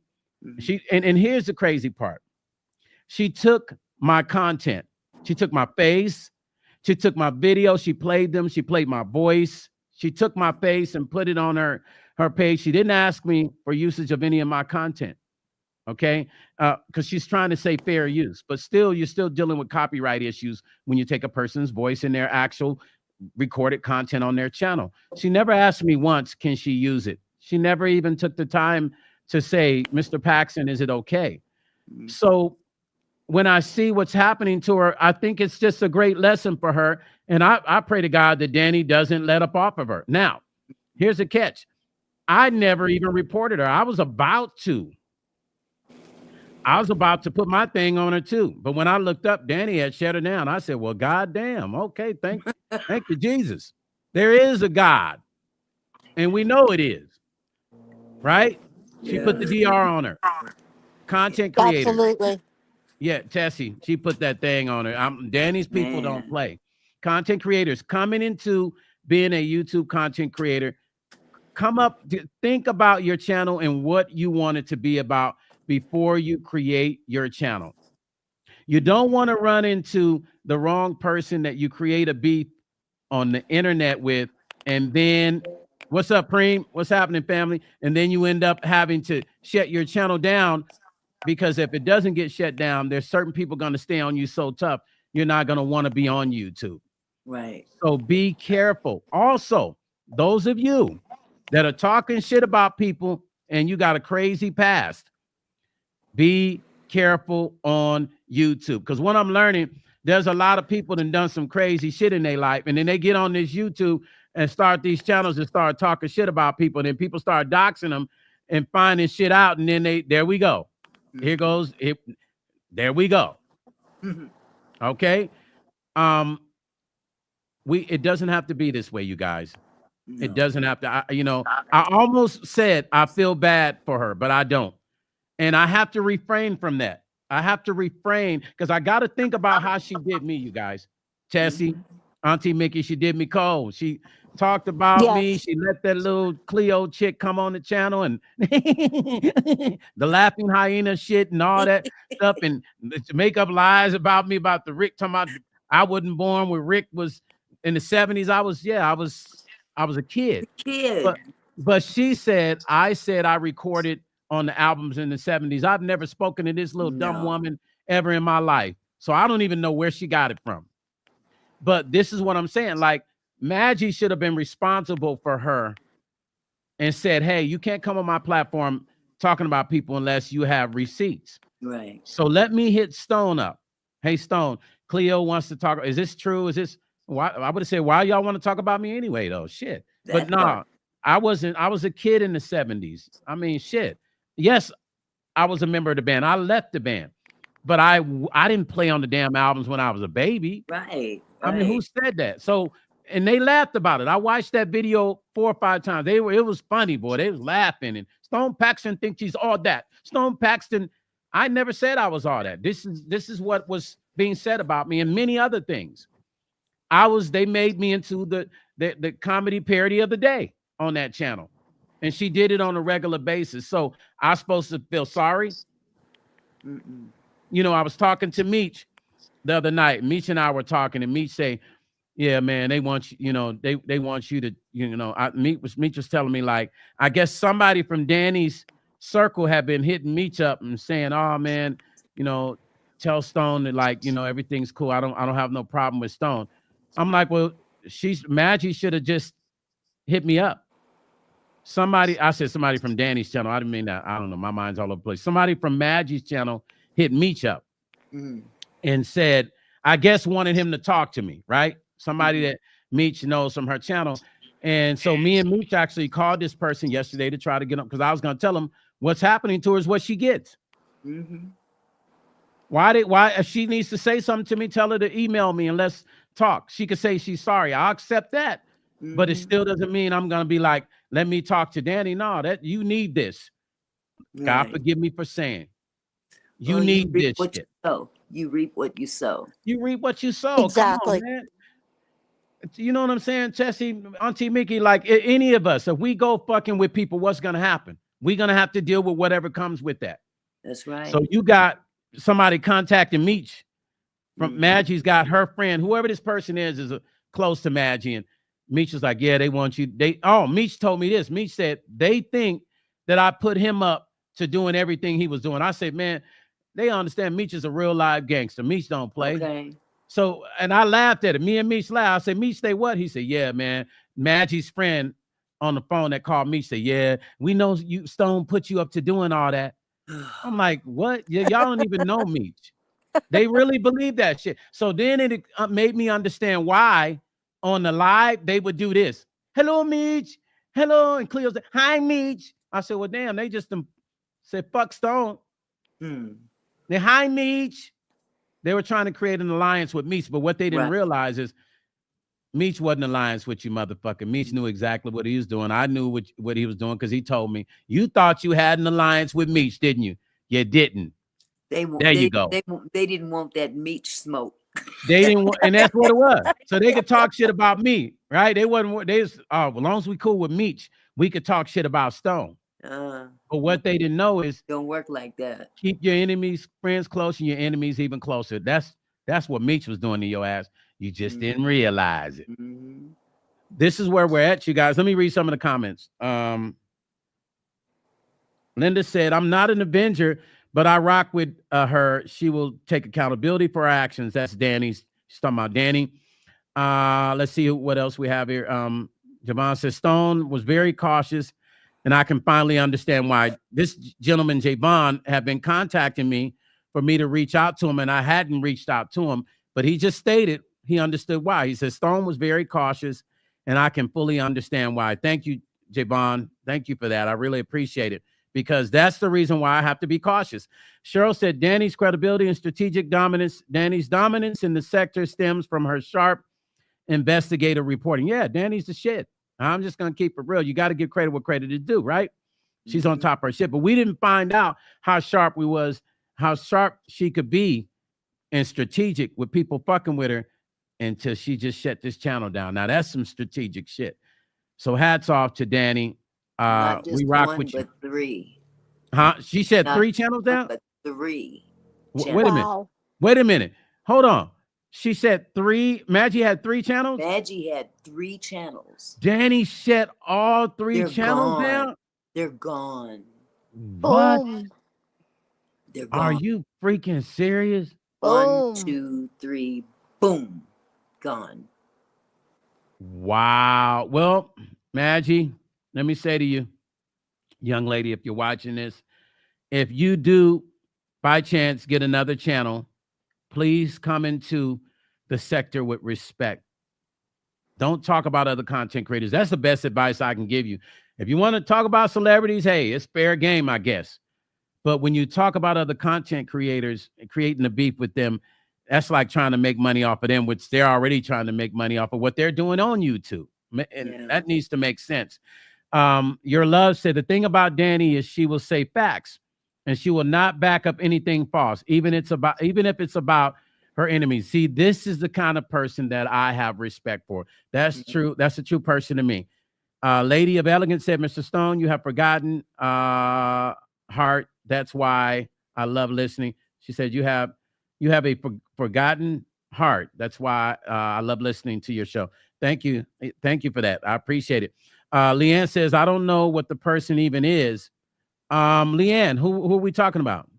And here's the crazy part. She took my content. She took my face. She took my video. She played them. She played my voice. She took my face and put it on her page. She didn't ask me for usage of any of my content. Okay, because she's trying to say fair use, but still, you're still dealing with copyright issues when you take a person's voice and their actual recorded content on their channel. She never asked me once, can she use it? She never even took the time to say, Mr. Paxton, is it okay? So when I see what's happening to her, I think it's just a great lesson for her. And I pray to God that Danny doesn't let up off of her. Now, here's the catch. I never even reported her. I was about to put my thing on her too. But when I looked up, Danny had shut her down. I said, well, goddamn. Okay, thank you, Jesus. There is a God. And we know it is. Right? She put the DR on her. Content creator. Absolutely. Yeah, Tessie, she put that thing on her. Danny's people don't play. Content creators coming into being a YouTube content creator. Think about your channel and what you want it to be about before you create your channel. You don't want to run into the wrong person that you create a beef on the internet with, and then what's up, Preem? What's happening, family? And then you end up having to shut your channel down, because if it doesn't get shut down, there's certain people going to stay on you so tough, you're not going to want to be on YouTube. Right. So be careful. Also, those of you that are talking shit about people and you got a crazy past, be careful on YouTube. Because what I'm learning, there's a lot of people that done some crazy shit in their life, and then they get on this YouTube and start these channels and start talking shit about people. And then people start doxing them and finding shit out. And then there we go. Here goes it. There we go. Okay. It doesn't have to be this way, you guys. No. It doesn't have to. I almost said I feel bad for her, but I don't. And I have to refrain from that. I have to refrain because I got to think about how she did me, you guys. Tessie, Auntie Mickey, she did me cold. She talked about me. Yes. She let that little Cleo chick come on the channel and the laughing hyena shit and all that stuff, and to make up lies about me, about the Rick, talking about I wasn't born when Rick was in the 70s. I was a kid. Kid. But she said, I recorded on the albums in the 70s. I've never spoken to this little dumb woman ever in my life. So I don't even know where she got it from. But this is what I'm saying. Like, Maggie should have been responsible for her and said, hey, you can't come on my platform talking about people unless you have receipts. Right. So let me hit Stone up. Hey, Stone, Cleo wants to talk. Is this true? Is this why? I would have said, why y'all want to talk about me anyway, though? Shit. But no, I wasn't. I was a kid in the 70s. I mean, shit. Yes, I was a member of the band. I left the band. But I didn't play on the damn albums when I was a baby. Right. I mean, who said that? So, and they laughed about it. I watched that video 4 or 5 times. It was funny, boy. They was laughing. And Stone Paxton thinks he's all that. Stone Paxton, I never said I was all that. This is what was being said about me and many other things. They made me into the comedy parody of the day on that channel. And she did it on a regular basis. So I was supposed to feel sorry. You know, I was talking to Meech the other night. Meech and I were talking, and Meech say, yeah, man, they want you, you know, they want you to, you know, Meech was telling me, like, I guess somebody from Danny's circle had been hitting Meech up and saying, oh man, you know, tell Stone that, like, you know, everything's cool. I don't have no problem with Stone. I'm like, well, Maggie should have just hit me up. I said somebody from Danny's channel. I didn't mean that. I don't know. My mind's all over the place. Somebody from Maggie's channel hit Meech up and said, I guess wanted him to talk to me, right? Somebody that Meech knows from her channel. And so me and Meech actually called this person yesterday to try to get him, because I was going to tell him what's happening to her is what she gets. Why if she needs to say something to me, tell her to email me and let's talk. She could say she's sorry. I'll accept that. But it still doesn't mean I'm going to be like, let me talk to Danny. No, that you need this. God forgive me for saying. You need this shit. You reap what you sow. You reap what you sow. Exactly. Come on, man. You know what I'm saying, Chessie, Auntie Mickey? Like, any of us, if we go fucking with people, what's going to happen? We're going to have to deal with whatever comes with that. That's right. So you got somebody contacting Meech from Maggie's got her friend, whoever this person is close to Maggie, and Meech is like, yeah, they want you. Meech told me this. Meech said they think that I put him up to doing everything he was doing. I said, man, they understand Meech is a real live gangster. Meech don't play. Okay. So, and I laughed at it. Me and Meech laughed. I said, Meech, say what? He said, yeah, man. Maggie's friend on the phone that called Meech said, yeah, we know you Stone put you up to doing all that. I'm like, what? Y'all don't even know Meech. They really believe that shit. So then it made me understand why on the live they would do this. Hello, Meech. Hello. And Cleo said, hi, Meech. I said, well, damn, they just said, fuck Stone. They hi, Meech. They were trying to create an alliance with Meech, but what they didn't realize is Meech wasn't an alliance with you, motherfucker. Meech knew exactly what he was doing. I knew what he was doing because he told me. You thought you had an alliance with Meech, didn't you? You didn't. You go. They didn't want that Meech smoke. They didn't want, and that's what it was. So they could talk shit about me, right? They wasn't. They was, as long as we cool with Meech, we could talk shit about Stone. But what they didn't know is don't work like that. Keep your enemies friends close and your enemies even closer. That's what Meech was doing to your ass. You just didn't realize it. This is where we're at, you guys. Let me read some of the comments. Linda said, I'm not an Avenger, but I rock with her. She will take accountability for her actions. That's Danny's. She's talking about Danny. Let's see what else we have here. Javon says, Stone was very cautious, and I can finally understand why. This gentleman, Javon, had been contacting me for me to reach out to him, and I hadn't reached out to him, but he just stated he understood why. He says, Stone was very cautious, and I can fully understand why. Thank you, Javon. Thank you for that. I really appreciate it, because that's the reason why I have to be cautious. Cheryl said, Danny's credibility and strategic dominance. Danny's dominance in the sector stems from her sharp investigative reporting. Yeah, Danny's the shit. I'm just going to keep it real. You got to give credit what credit is due, right? She's on top of her shit. But we didn't find out how sharp she could be and strategic with people fucking with her until she just shut this channel down. Now, that's some strategic shit. So hats off to Danny. Not just We rock one, with you. but three. Huh? She said Not 3 channels one, down? but three. Wait a minute. Wow. Wait a minute. Hold on. She said 3. Maggie had 3 channels? Maggie had 3 channels. Danny shut all 3 They're channels gone. down? They're gone. What? Boom. They're Are gone. you freaking serious? 1, Boom. 2, 3, boom, gone. Wow. Well, Maggie, let me say to you, young lady, if you're watching this, if you do by chance get another channel, please come into the sector with respect. Don't talk about other content creators. That's the best advice I can give you. If you want to talk about celebrities, hey, it's fair game, I guess. But when you talk about other content creators and creating a beef with them, that's like trying to make money off of them, which they're already trying to make money off of what they're doing on YouTube. And that needs to make sense. Your love said the thing about Danny is she will say facts and she will not back up anything false, even if it's about her enemies. See, this is the kind of person that I have respect for. That's true. That's a true person to me. Lady of Elegance said, Mr. Stone, you have forgotten heart. That's why I love listening. She said, you have a forgotten heart. That's why I love listening to your show. Thank you. Thank you for that. I appreciate it. Leanne says, I don't know what the person even is. Leanne, who are we talking about?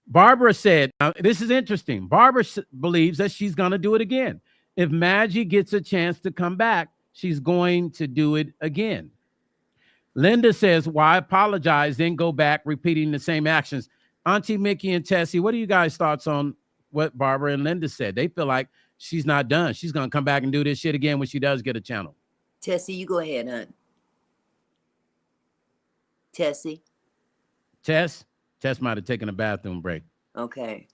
Barbara said, this is interesting. Barbara believes that she's going to do it again. If Maggie gets a chance to come back, she's going to do it again. Linda says, why apologize, then go back repeating the same actions? Auntie Mickey and Tessie, what are you guys' thoughts on what Barbara and Linda said? They feel like she's not done. She's going to come back and do this shit again when she does get a channel. Tessie, you go ahead, hon. Tessie. Tess might have taken a bathroom break. Okay.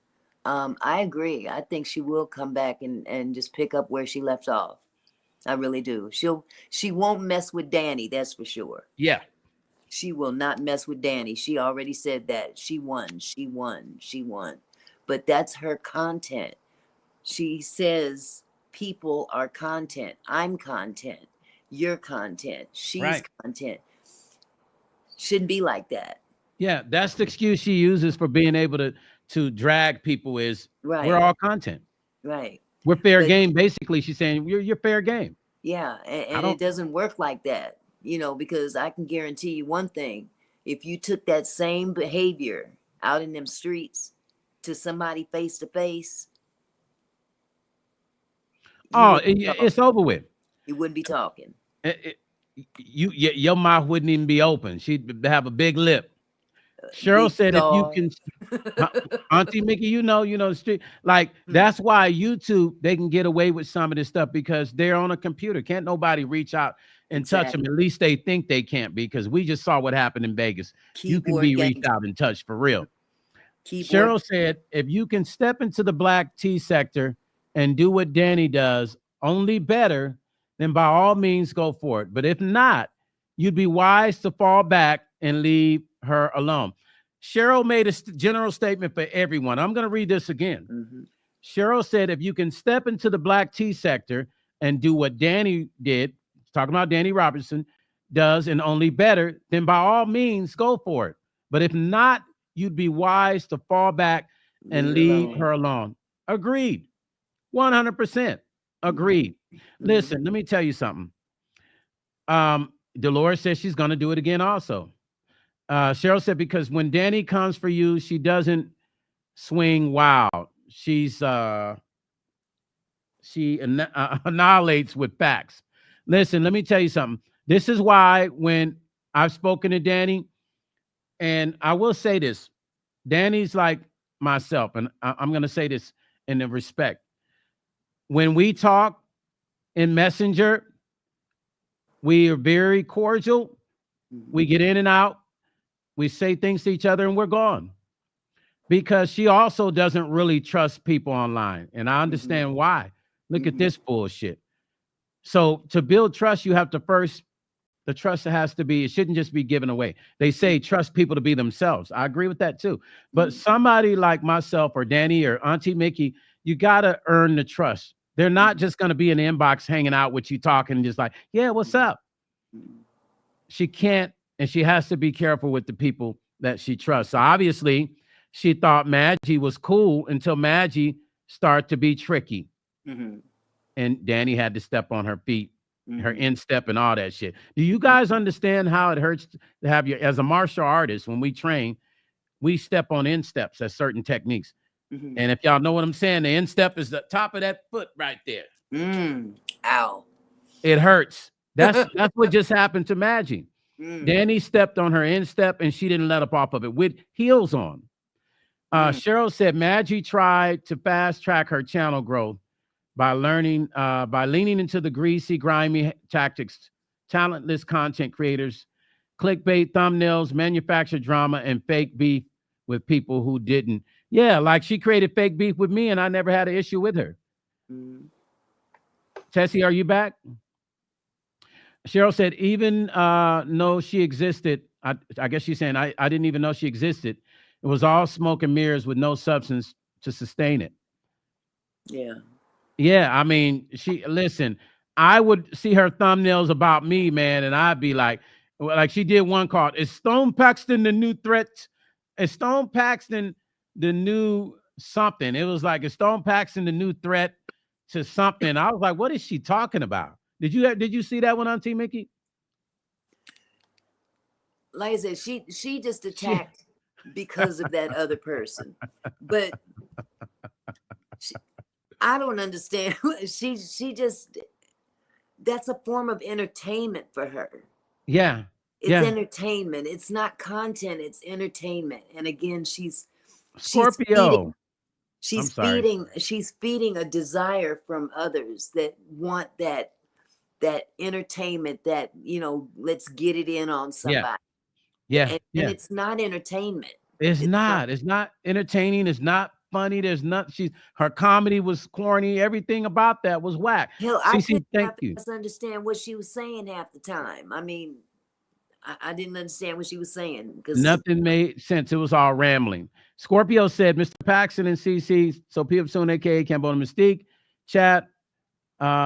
I agree. I think she will come back and just pick up where she left off. I really do. She won't mess with Danny, that's for sure. Yeah. She will not mess with Danny. She already said that. She won. But that's her content. She says people are content. I'm content. You're content. She's content. Shouldn't be like that. Yeah, that's the excuse she uses for being able to drag people is we're all content. Right. We're fair game. Basically, she's saying you're fair game. Yeah, and it doesn't work like that, because I can guarantee you one thing. If you took that same behavior out in them streets to somebody face to face, it's over with. You wouldn't be talking. Your mouth wouldn't even be open. She'd have a big lip. Cheryl said, if you can, Auntie Mickey, the street, like that's why YouTube, they can get away with some of this stuff because they're on a computer. Can't nobody reach out and touch them. At least they think they can't be, because we just saw what happened in Vegas. You can be reached out and touched for real. Cheryl said, if you can step into the black tea sector and do what Danny does, only better, then by all means go for it. But if not, you'd be wise to fall back and leave her alone. Cheryl made a general statement for everyone. I'm going to read this again. Cheryl said, if you can step into the black tea sector and do what Danny did, talking about Danny Robinson, does, and only better, then by all means go for it. But if not, you'd be wise to fall back and leave her alone. Agreed. 100%. Agreed. Listen, let me tell you something. Dolores says she's going to do it again also. Cheryl said, because when Danny comes for you, she doesn't swing wild. She annihilates with facts. Listen, let me tell you something. This is why when I've spoken to Danny, and I will say this, Danny's like myself, and I'm going to say this in the respect. When we talk in Messenger, we are very cordial. We get in and out. We say things to each other and we're gone. Because she also doesn't really trust people online. And I understand why. Look at this bullshit. So to build trust, you have to first, the trust has to be, it shouldn't just be given away. They say trust people to be themselves. I agree with that too. But somebody like myself or Danny or Auntie Mickey, you got to earn the trust. They're not just going to be in the inbox hanging out with you talking just like, yeah, what's up? she can't, and she has to be careful with the people that she trusts. So obviously, she thought Maggie was cool until Maggie started to be tricky. And Danny had to step on her feet, her instep and all that shit. Do you guys understand how it hurts to have your, as a martial artist, when we train, we step on insteps as certain techniques. And if y'all know what I'm saying, the instep is the top of that foot right there. Ow. It hurts. That's what just happened to Maggie. Danny stepped on her instep and she didn't let up off of it with heels on. Cheryl said Maggie tried to fast track her channel growth by learning, by leaning into the greasy, grimy tactics, talentless content creators, clickbait, thumbnails, manufactured drama, and fake beef with people who didn't. Yeah, like she created fake beef with me and I never had an issue with her. Tessie, are you back? Cheryl said, even though she existed, I guess she's saying, I didn't even know she existed. It was all smoke and mirrors with no substance to sustain it. Yeah. Yeah, I mean, listen, I would see her thumbnails about me, man, and I'd be like she did one called, is Stone Paxton the new threat? Is Stone Paxton the new something? It was like, is Stone Paxton the new threat to something? I was like, what is she talking about? Did you see that one on T Mickey? Like I said, she just attacked because of that other person. But I don't understand. She just, that's a form of entertainment for her. Yeah. It's entertainment. It's not content, it's entertainment. And again, she's Scorpio. She's feeding a desire from others that want that entertainment, that, you know, let's get it in on somebody. Yeah. And it's not entertainment. It's not entertaining. It's not funny. There's not, her comedy was corny. Everything about that was whack. Hell, I couldn't understand what she was saying half the time. I mean, I didn't understand what she was saying because nothing made sense. It was all rambling. Scorpio said, Mr. Paxton and CC, so Mpxone, aka Cambona Mystique, chat,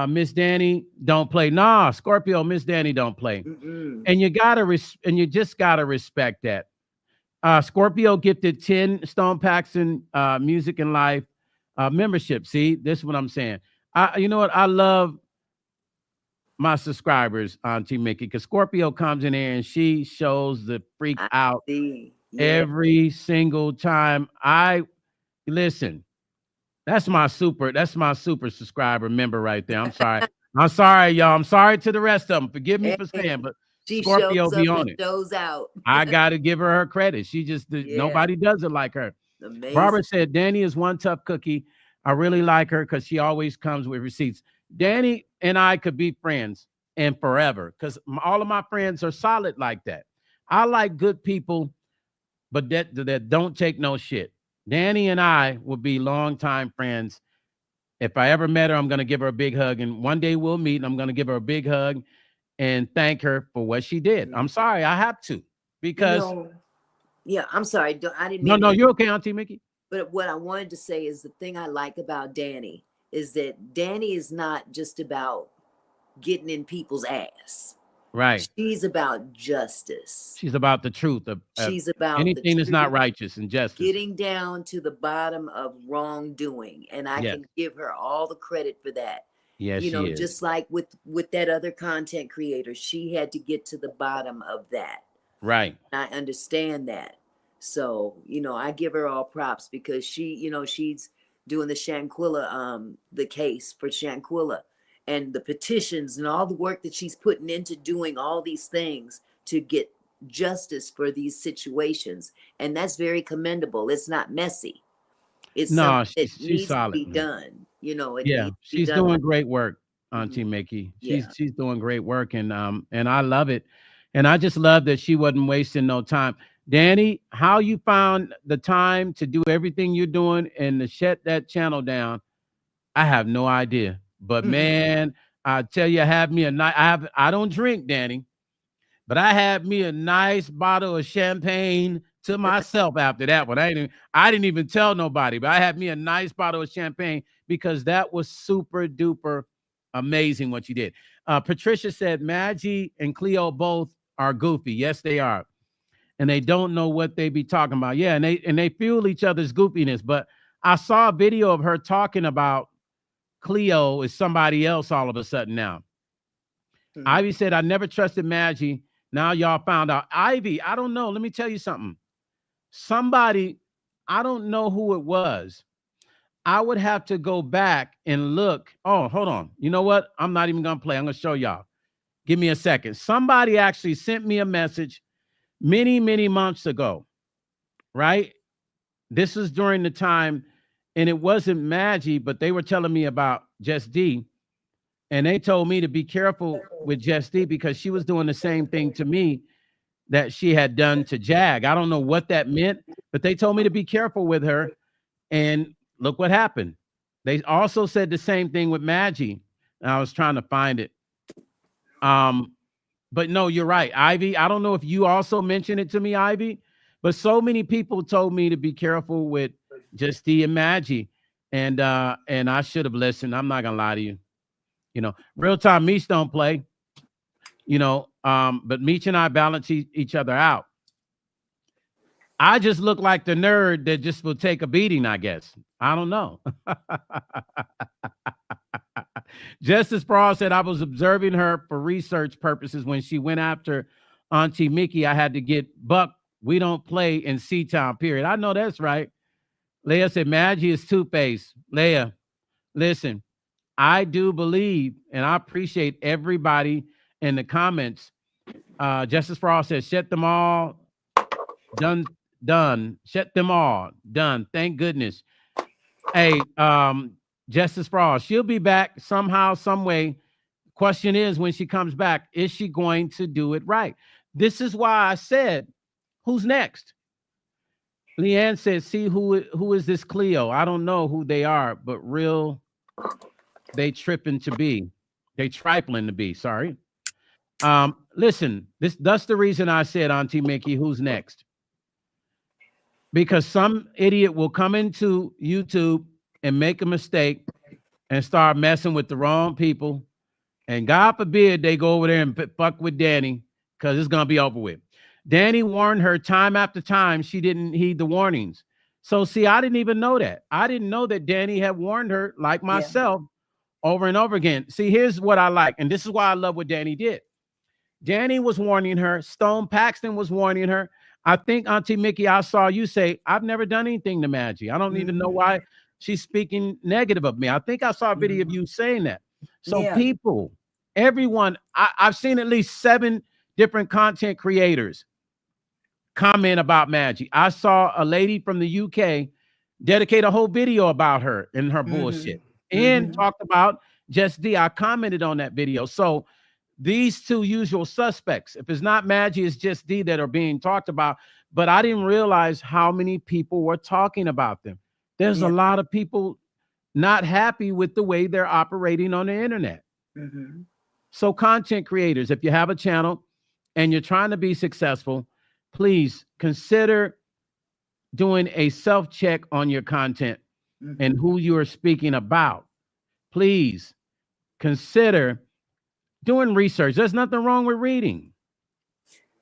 Miss Danny don't play. Nah, Scorpio, Miss Danny don't play. And you just gotta respect that. Scorpio gifted 10 Stone Paxton Music and Life membership. See, this is what I'm saying. You know what? I love my subscribers on Team Mickey, because Scorpio comes in here and she shows the freak out every single time. Listen, that's my super subscriber member right there. I'm sorry. I'm sorry, y'all. I'm sorry to the rest of them. Forgive me for saying, but Scorpio be on it. Shows out. I gotta give her credit. She just nobody does it like her. Amazing. Robert said, Danny is one tough cookie. I really like her because she always comes with receipts. Danny and I could be friends and forever, because all of my friends are solid like that. I like good people, but that don't take no shit. Danny and I will be longtime friends. If I ever met her, I'm gonna give her a big hug, and one day we'll meet and I'm gonna give her a big hug and thank her for what she did. I'm sorry, I have to, because I'm sorry. I didn't mean. No, you're okay, Auntie Mickey. But what I wanted to say is the thing I like about Danny is that Danny is not just about getting in people's ass. Right. She's about justice. She's about the truth. She's about anything that's not righteous and justice. Getting down to the bottom of wrongdoing. And I can give her all the credit for that. Yes, you know, just like with that other content creator, she had to get to the bottom of that. Right. I understand that. So, you know, I give her all props because she, you know, she's doing the Shanquilla, the case for Shanquilla, and the petitions and all the work that she's putting into doing all these things to get justice for these situations. And that's very commendable. It's not messy. It's something that needs solid, to be done. You know, she's doing great work, Auntie Mickey. She's doing great work, and I love it. And I just love that she wasn't wasting no time. Danny, how you found the time to do everything you're doing and to shut that channel down, I have no idea. But man, I tell you, I don't drink, Danny, but I had me a nice bottle of champagne to myself after that one. I didn't even tell nobody, but I had me a nice bottle of champagne because that was super duper Amazing what you did. Patricia said, Maggie and Cleo both are goofy. Yes, they are. And they don't know what they be talking about. Yeah, and they fuel each other's goofiness. But I saw a video of her talking about Cleo is somebody else all of a sudden now. Mm-hmm. Ivy said, I never trusted Maggie. Now y'all found out. Ivy, I don't know. Let me tell you something. Somebody, I don't know who it was. I would have to go back and look. Oh, hold on. You know what? I'm not even going to play. I'm going to show y'all. Give me a second. Somebody actually sent me a message many, many months ago, right? This is during the time, and it wasn't Maggie, but they were telling me about Jess D. And they told me to be careful with Jess D because she was doing the same thing to me that she had done to Jag. I don't know what that meant, but they told me to be careful with her. And look what happened. They also said the same thing with Maggie. And I was trying to find it. But no, you're right, Ivy. I don't know if you also mentioned it to me, Ivy, but so many people told me to be careful with Just D and Maggie. And I should have listened. I'm not gonna lie to you. You know, real time Meech don't play. You know, but Meech and I balance each other out. I just look like the nerd that just will take a beating, I guess. I don't know. Justice Sprawl said, I was observing her for research purposes. When she went after Auntie Mickey, I had to get Buck. We don't play in C-Town, period. I know that's right. Leah said, Maggie is two-faced. Leah, listen, I do believe, and I appreciate everybody in the comments. Justice Sprawl says, shut them all. Done. Shut them all. Done. Thank goodness. Hey, Justice Sprawl, she'll be back somehow, some way. Question is, when she comes back, is she going to do it right? This is why I said, who's next? Leanne said, see, who is this Cleo? I don't know who they are, but real, they tripping to be. They trifling to be, sorry. Listen, that's the reason I said, Auntie Mickey, who's next? Because some idiot will come into YouTube and make a mistake and start messing with the wrong people. And God forbid they go over there and fuck with Danny, because it's going to be over with. Danny warned her time after time. She didn't heed the warnings. So, see, I didn't even know that. I didn't know that Danny had warned her, like myself, over and over again. See, here's what I like. And this is why I love what Danny did. Danny was warning her. Stone Paxton was warning her. I think, Auntie Mickey, I saw you say, I've never done anything to Maggie. I don't even know why she's speaking negative of me. I think I saw a video of you saying that. So people, everyone, I've seen at least 7 different content creators comment about Maggie. I saw a lady from the UK dedicate a whole video about her and her bullshit and talked about Just D. I commented on that video. So these two usual suspects, if it's not Maggie, it's Just D that are being talked about. But I didn't realize how many people were talking about them. There's a lot of people not happy with the way they're operating on the internet. So content creators, if you have a channel and you're trying to be successful, please consider doing a self-check on your content and who you are speaking about. Please consider doing research. There's nothing wrong with reading.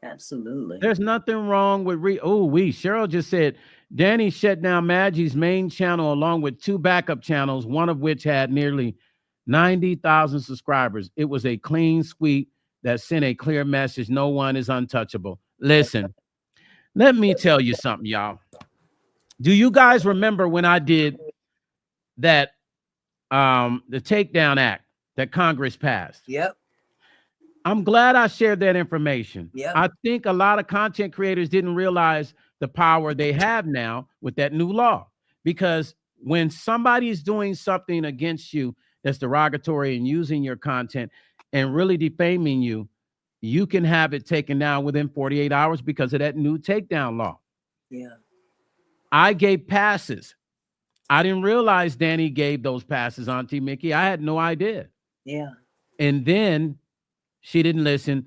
Absolutely. There's nothing wrong with Cheryl just said Danny shut down Maggie's main channel along with 2 backup channels, one of which had nearly 90,000 subscribers. It was a clean sweep that sent a clear message. No one is untouchable. Listen, let me tell you something, y'all. Do you guys remember when I did that, the Takedown Act that Congress passed? Yep. I'm glad I shared that information. Yep. I think a lot of content creators didn't realize the power they have now with that new law, because when somebody is doing something against you that's derogatory and using your content and really defaming you, you can have it taken down within 48 hours because of that new takedown law. Yeah. I gave passes. I didn't realize Danny gave those passes, Auntie Mickey. I had no idea. Yeah. And then she didn't listen.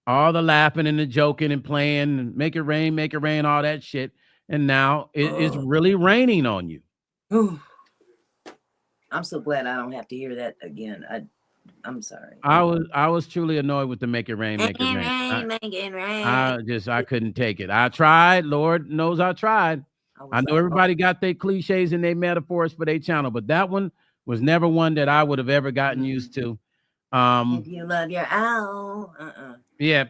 All the laughing and the joking and playing and make it rain, all that shit. And now it is really raining on you. I'm so glad I don't have to hear that again. I'm sorry. I was truly annoyed with the Make It Rain, Make It Rain. Make it rain. I couldn't take it. I tried. Lord knows I tried. I know everybody got their cliches and their metaphors for their channel, but that one was never one that I would have ever gotten used to. If you love your owl, Yeah.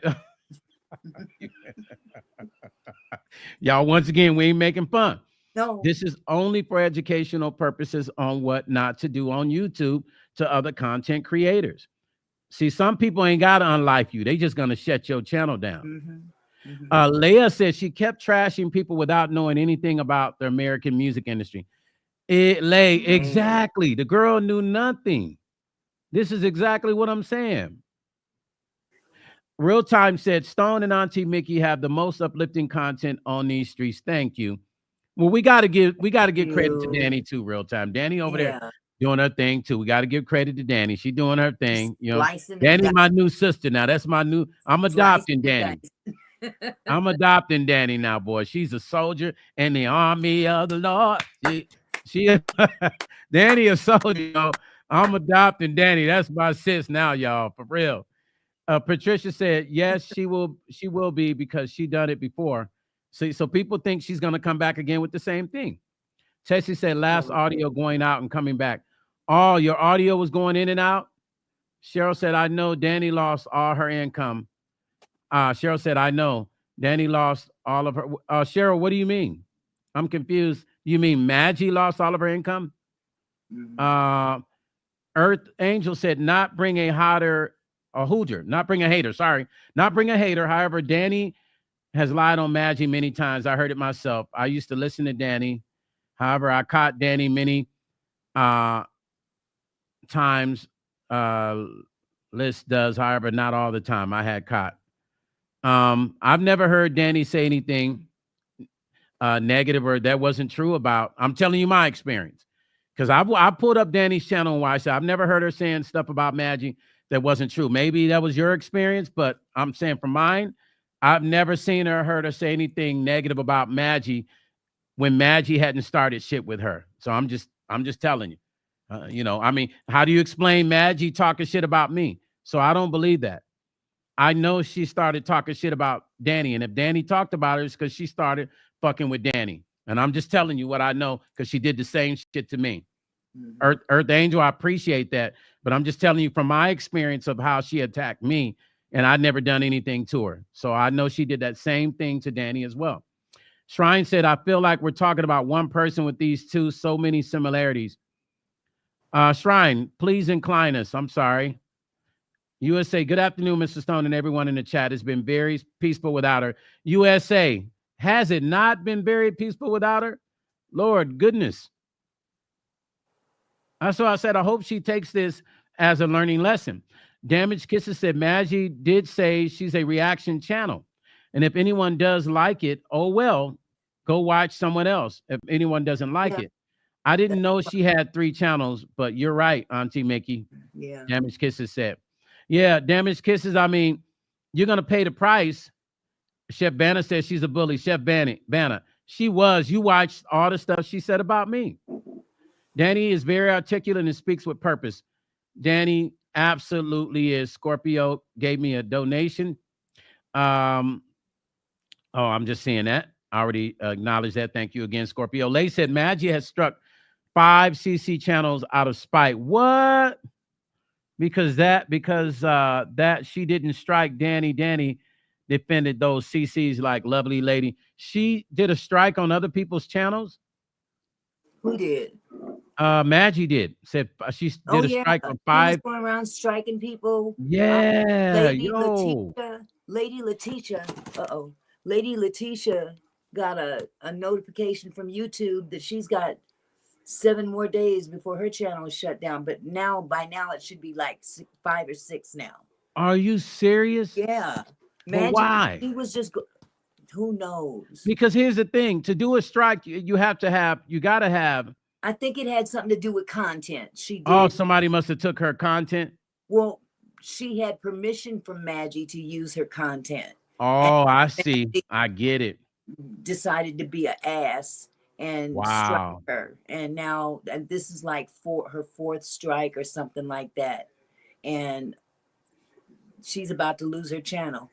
Y'all, once again, we ain't making fun. No. This is only for educational purposes on what not to do on YouTube to other content creators. See, some people ain't got to unlike you. They just going to shut your channel down. Leia said she kept trashing people without knowing anything about the American music industry. Exactly. The girl knew nothing. This is exactly what I'm saying. Real Time said Stone and Auntie Mickey have the most uplifting content on these streets. Thank you. Well, we got to give credit to Danny too. Real Time. Danny over there doing her thing too. We got to give credit to Danny. She doing her thing. You know, Danny's my new sister now. That's my new. I'm adopting Danny. I'm adopting Danny now, boy. She's a soldier in the army of the Lord. She Danny a soldier. You know? I'm adopting Danny. That's my sis now, y'all. For real. Patricia said, yes, she will be because she done it before. So people think she's gonna come back again with the same thing. Tessie said last audio going out and coming back. Oh, your audio was going in and out. Cheryl said, I know Danny lost all her income. Cheryl said, I know Danny lost all of her. Cheryl, what do you mean? I'm confused. You mean Maggie lost all of her income? Earth Angel said, not bring a hater. Not bring a hater. Sorry, not bring a hater. However, Danny has lied on Maggie many times. I heard it myself. I used to listen to Danny. However, I caught Danny many times. Liz does, however, not all the time. I had caught. I've never heard Danny say anything negative or that wasn't true about. I'm telling you my experience because I pulled up Danny's channel and watched it. I've never heard her saying stuff about Maggie that wasn't true. Maybe that was your experience, but I'm saying from mine, I've never seen or heard her say anything negative about Maggie when Maggie hadn't started shit with her. So I'm just telling you, you know, I mean, how do you explain Maggie talking shit about me? So I don't believe that. I know she started talking shit about Danny, and if Danny talked about her, it's because she started fucking with Danny. And I'm just telling you what I know because she did the same shit to me. Earth Angel, I appreciate that, but I'm just telling you from my experience of how she attacked me, and I'd never done anything to her. So I know she did that same thing to Danny as well. Shrine said, I feel like we're talking about one person with these two, so many similarities. Shrine, please incline us. I'm sorry. USA, good afternoon, Mr. Stone and everyone in the chat. It's been very peaceful without her. USA, has it not been very peaceful without her? Lord goodness. That's why I said, I hope she takes this as a learning lesson. Damaged Kisses said, Maggie did say she's a reaction channel. And if anyone does like it, oh, well, go watch someone else if anyone doesn't like it. I didn't know she had 3 channels, but you're right, Auntie Mickey. Yeah. Damaged Kisses said. Yeah, Damaged Kisses, I mean, you're going to pay the price. Chef Banner says she's a bully. Chef Banner, she was. You watched all the stuff she said about me. Danny is very articulate and speaks with purpose. Danny absolutely is. Scorpio gave me a donation. I'm just seeing that. I already acknowledged that. Thank you again, Scorpio. Lay said Maggie has struck 5 CC channels out of spite. What? Because that she didn't strike Danny. Danny defended those CCs like lovely lady. She did a strike on other people's channels. Who did? Maggie did. Said she did a strike on 5. She was going around striking people. Yeah, Lady Letitia got a notification from YouTube that she's got 7 more days before her channel is shut down. But by now it should be like 5 or 6 now. Are you serious? Yeah. Well, why? He was just. Who knows? Because here's the thing: to do a strike, you got to have. I think it had something to do with content. She did. Oh, somebody must have took her content. Well, she had permission from Maggie to use her content. Oh, I see. I get it. Decided to be an ass and strike her. And now this is like her 4th strike or something like that. and she's about to lose her channel.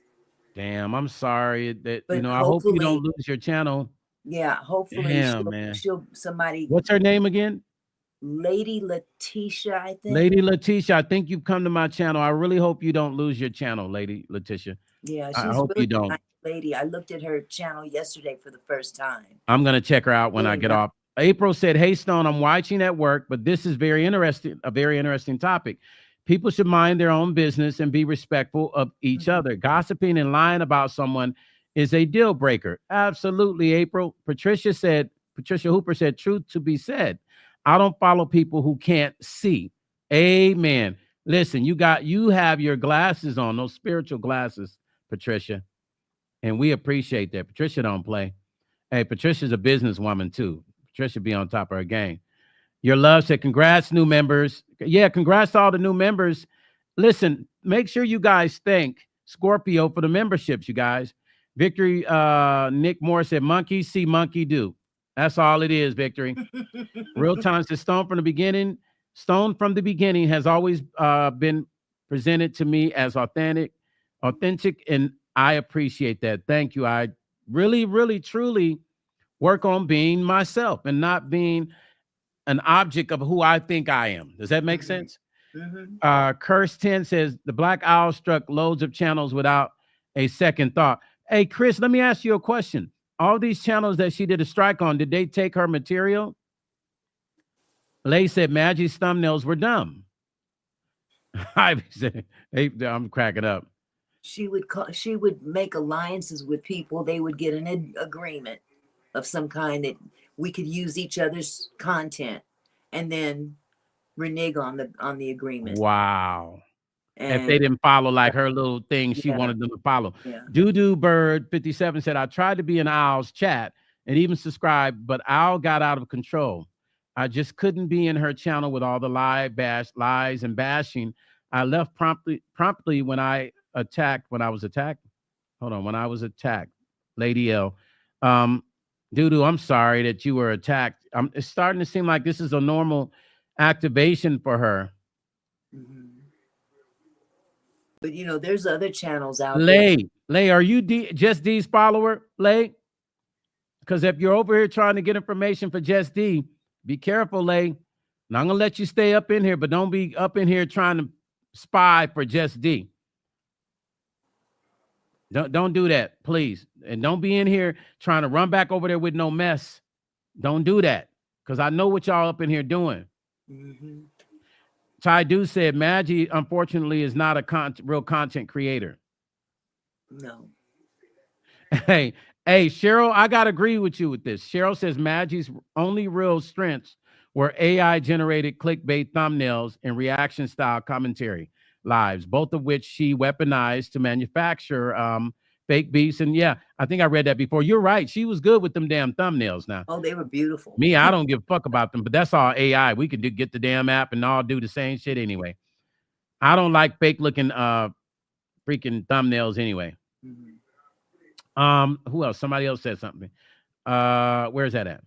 Damn, I'm sorry that, But I hope you don't hopefully, lose your channel. yeah, hopefully Damn, man. she'll somebody, What's her name again? Lady Letitia, I think. Lady Letitia, I think you've come to my channel. I really hope you don't lose your channel, Lady Letitia. Yeah, I she's hope really you don't. a nice lady. I looked at her channel yesterday for the first time. I'm going to check her out when I Really get nice. off. April said, "Hey, Stone, I'm watching at work, but this is very interesting, a very interesting topic. People should mind their own business and be respectful of each other. Gossiping and lying about someone is a deal breaker." Absolutely, April. Patricia Hooper said, "Truth to be said, I don't follow people who can't see." Amen. Listen, you have your glasses on, those spiritual glasses, Patricia, and we appreciate that. Patricia don't play. Hey, Patricia's a businesswoman too. Patricia be on top of her game. Your love said, "Congrats, new members." Yeah, congrats to all the new members. Listen, make sure you guys thank Scorpio for the memberships, you guys. Victory, Nick Moore said, "Monkey see, monkey do." That's all it is, Victory. Real Time says, Stone from the beginning has always been presented to me as authentic, and I appreciate that. Thank you. I really, really, truly work on being myself and not being an object of who I think I am. Does that make sense? Curse 10 says, "The Black Owl struck loads of channels without a second thought." Hey, Chris, let me ask you a question. All these channels that she did a strike on, did they take her material? Lay said Maggie's thumbnails were dumb. I'm cracking up. She would make alliances with people. They would get an agreement of some kind that we could use each other's content, and then renege on the agreement. Wow. And if they didn't follow like her little thing she wanted them to follow. Doo Bird 57 said, "I tried to be in Owl's chat and even subscribe, but Owl got out of control. I just couldn't be in her channel with all the lies and bashing. I left promptly when I was attacked. Lady L. Doo, I'm sorry that you were attacked. It's starting to seem like this is a normal activation for her." But there's other channels out there. Lay, are you Just D's follower, Lay? Because if you're over here trying to get information for Just D, be careful, Lay. Now I'm gonna let you stay up in here, but don't be up in here trying to spy for Just D. Don't do that, please. And don't be in here trying to run back over there with no mess. Don't do that, because I know what y'all up in here doing. Ty Do said, "Maggie, unfortunately, is not a real content creator." No. Hey, Cheryl, I got to agree with you with this. Cheryl says Maggie's only real strengths were AI-generated clickbait thumbnails and reaction-style commentary lives, both of which she weaponized to manufacture fake beefs. And yeah, I think I read that before. You're right. She was good with them damn thumbnails now. Oh, they were beautiful. Me, I don't give a fuck about them, but that's all AI. We could get the damn app and all do the same shit anyway. I don't like fake-looking freaking thumbnails anyway. Who else? Somebody else said something. Where's that at?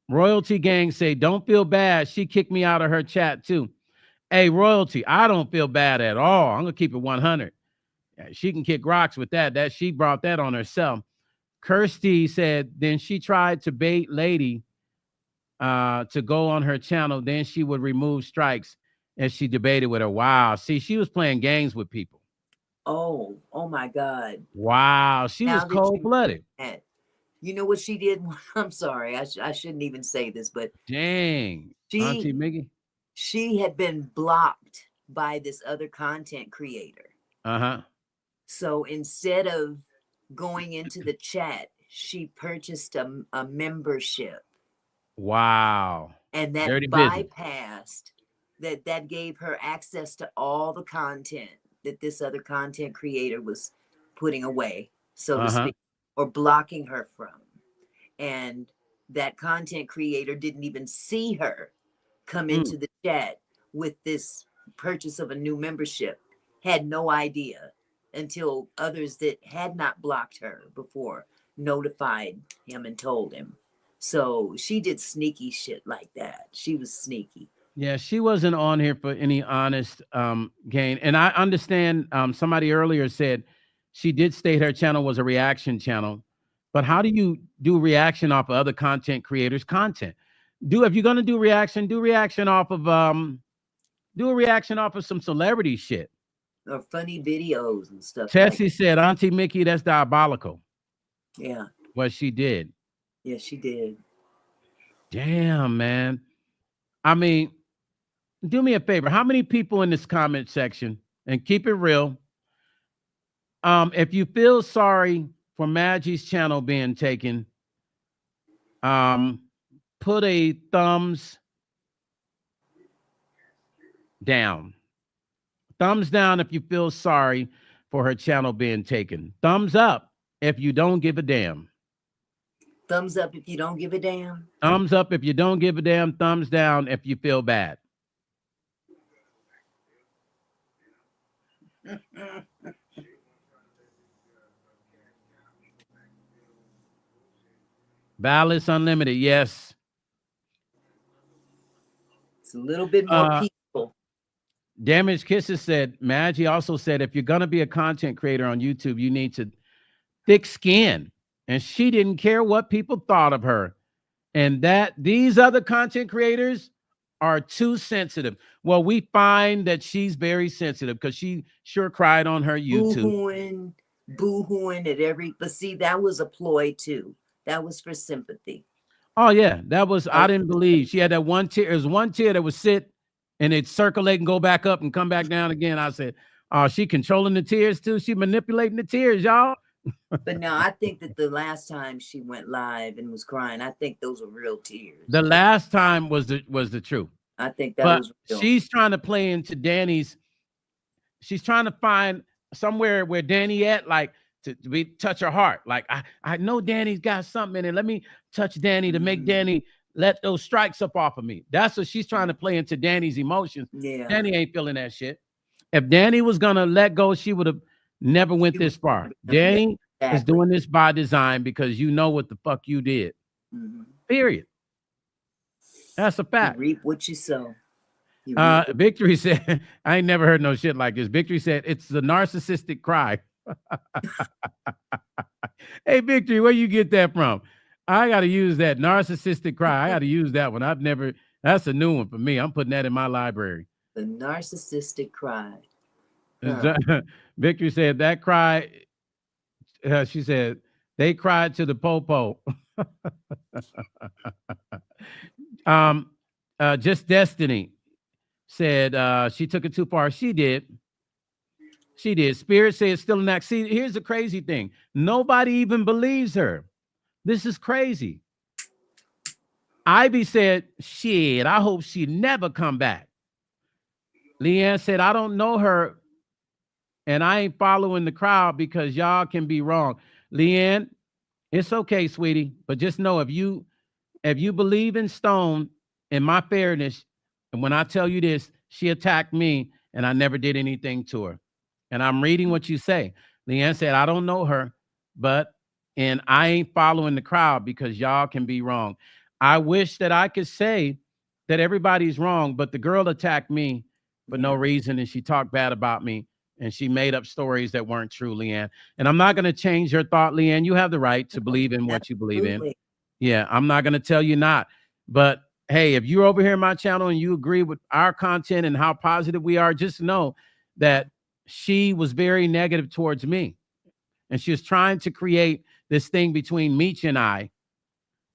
Royalty Gang say, "Don't feel bad. She kicked me out of her chat too." Hey, Royalty, I don't feel bad at all. I'm gonna keep it 100. She can kick rocks with that. That she brought that on herself. Kirsty said, "Then she tried to bait Lady to go on her channel. Then she would remove strikes and she debated with her." Wow. See, she was playing games with people. Oh my God. Wow. She was cold-blooded. You know what she did? I'm sorry. I shouldn't even say this, but dang. Auntie Miggy. She had been blocked by this other content creator. So instead of going into the chat, she purchased a membership. Wow. And that bypassed that gave her access to all the content that this other content creator was putting away, so to speak, or blocking her from. And that content creator didn't even see her come into the chat with this purchase of a new membership, had no idea until others that had not blocked her before notified him and told him. So she did sneaky shit like that. She was sneaky. Yeah, she wasn't on here for any honest gain. And I understand somebody earlier said she did state her channel was a reaction channel. But how do you do reaction off of other content creators' content? If you're gonna do reaction off of do a reaction off of some celebrity shit. Or funny videos and stuff. Tessie said, Auntie Mickey, that's diabolical. Yeah. What she did. Yeah, she did. Damn, man. I mean, do me a favor. How many people in this comment section, and keep it real, if you feel sorry for Maggie's channel being taken, put a thumbs down. Thumbs down if you feel sorry for her channel being taken. Thumbs up if you don't give a damn. Thumbs up if you don't give a damn. Thumbs up if you don't give a damn. Thumbs down if you feel bad. Ballots unlimited. Yes. It's a little bit more peaceful. Damaged Kisses said, Maggie also said, if you're going to be a content creator on YouTube, you need to thick skin. And she didn't care what people thought of her. And that these other content creators are too sensitive. Well, we find that she's very sensitive because she sure cried on her YouTube. Boo-hooing at every, but see, that was a ploy too. That was for sympathy. Oh, yeah. That was, I didn't believe. She had that one tear. There was one tear that would sit and it'd circulate and go back up and come back down again. I said, oh, she controlling the tears too. She manipulating the tears, y'all. But no, I think that the last time she went live and was crying, I think those were real tears. The last time was the truth. I think that was real. She's trying to play into Danny's. She's trying to find somewhere where Danny at, like to touch her heart. Like I know Danny's got something in it. Let me touch Danny to make Danny let those strikes up off of me. That's what she's trying to play into Danny's emotions. Yeah. Danny ain't feeling that shit. If Danny was gonna let go, she would have never went this far. Danny is doing this by design because you know what the fuck you did. Period. That's a fact. You reap what you sow. Victory said, I ain't never heard no shit like this. Victory said, it's the narcissistic cry. Hey, Victory, where you get that from? I got to use that narcissistic cry. I got to use that one. That's a new one for me. I'm putting that in my library. The narcissistic cry. Victory said that cry. She said they cried to the popo. Just Destiny said she took it too far. She did. Spirit said still an act. See, here's the crazy thing. Nobody even believes her. This is crazy. Ivy said, shit, I hope she never come back. Leanne said, I don't know her and I ain't following the crowd because y'all can be wrong. Leanne, it's okay, sweetie. But just know if you believe in Stone and my fairness, and when I tell you this, she attacked me and I never did anything to her. And I'm reading what you say. Leanne said, I don't know her, and I ain't following the crowd because y'all can be wrong. I wish that I could say that everybody's wrong, but the girl attacked me for no reason, and she talked bad about me, and she made up stories that weren't true, Leanne. And I'm not going to change your thought, Leanne. You have the right to believe in what you believe in. Yeah, I'm not going to tell you not. But hey, if you're over here in my channel and you agree with our content and how positive we are, just know that she was very negative towards me. And she was trying to create this thing between Meech and I.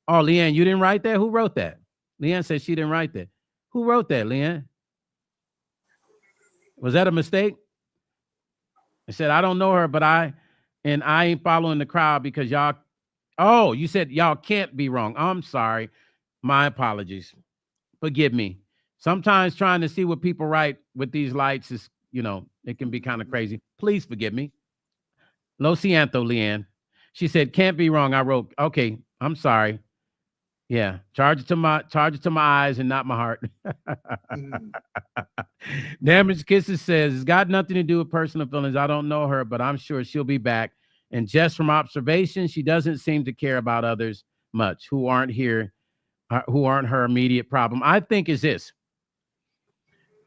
Oh, Leanne, you didn't write that? Who wrote that? Leanne said she didn't write that. Who wrote that, Leanne? Was that a mistake? I said, I don't know her, but I ain't following the crowd because y'all. Oh, you said y'all can't be wrong. I'm sorry. My apologies. Forgive me. Sometimes trying to see what people write with these lights is, it can be kind of crazy. Please forgive me. Lo siento, Leanne. She said, can't be wrong. I wrote, okay, I'm sorry. Yeah, charge it to my eyes and not my heart. Damaged Kisses says, it's got nothing to do with personal feelings. I don't know her, but I'm sure she'll be back. And just from observation, she doesn't seem to care about others much who aren't here, who aren't her immediate problem. I think is this.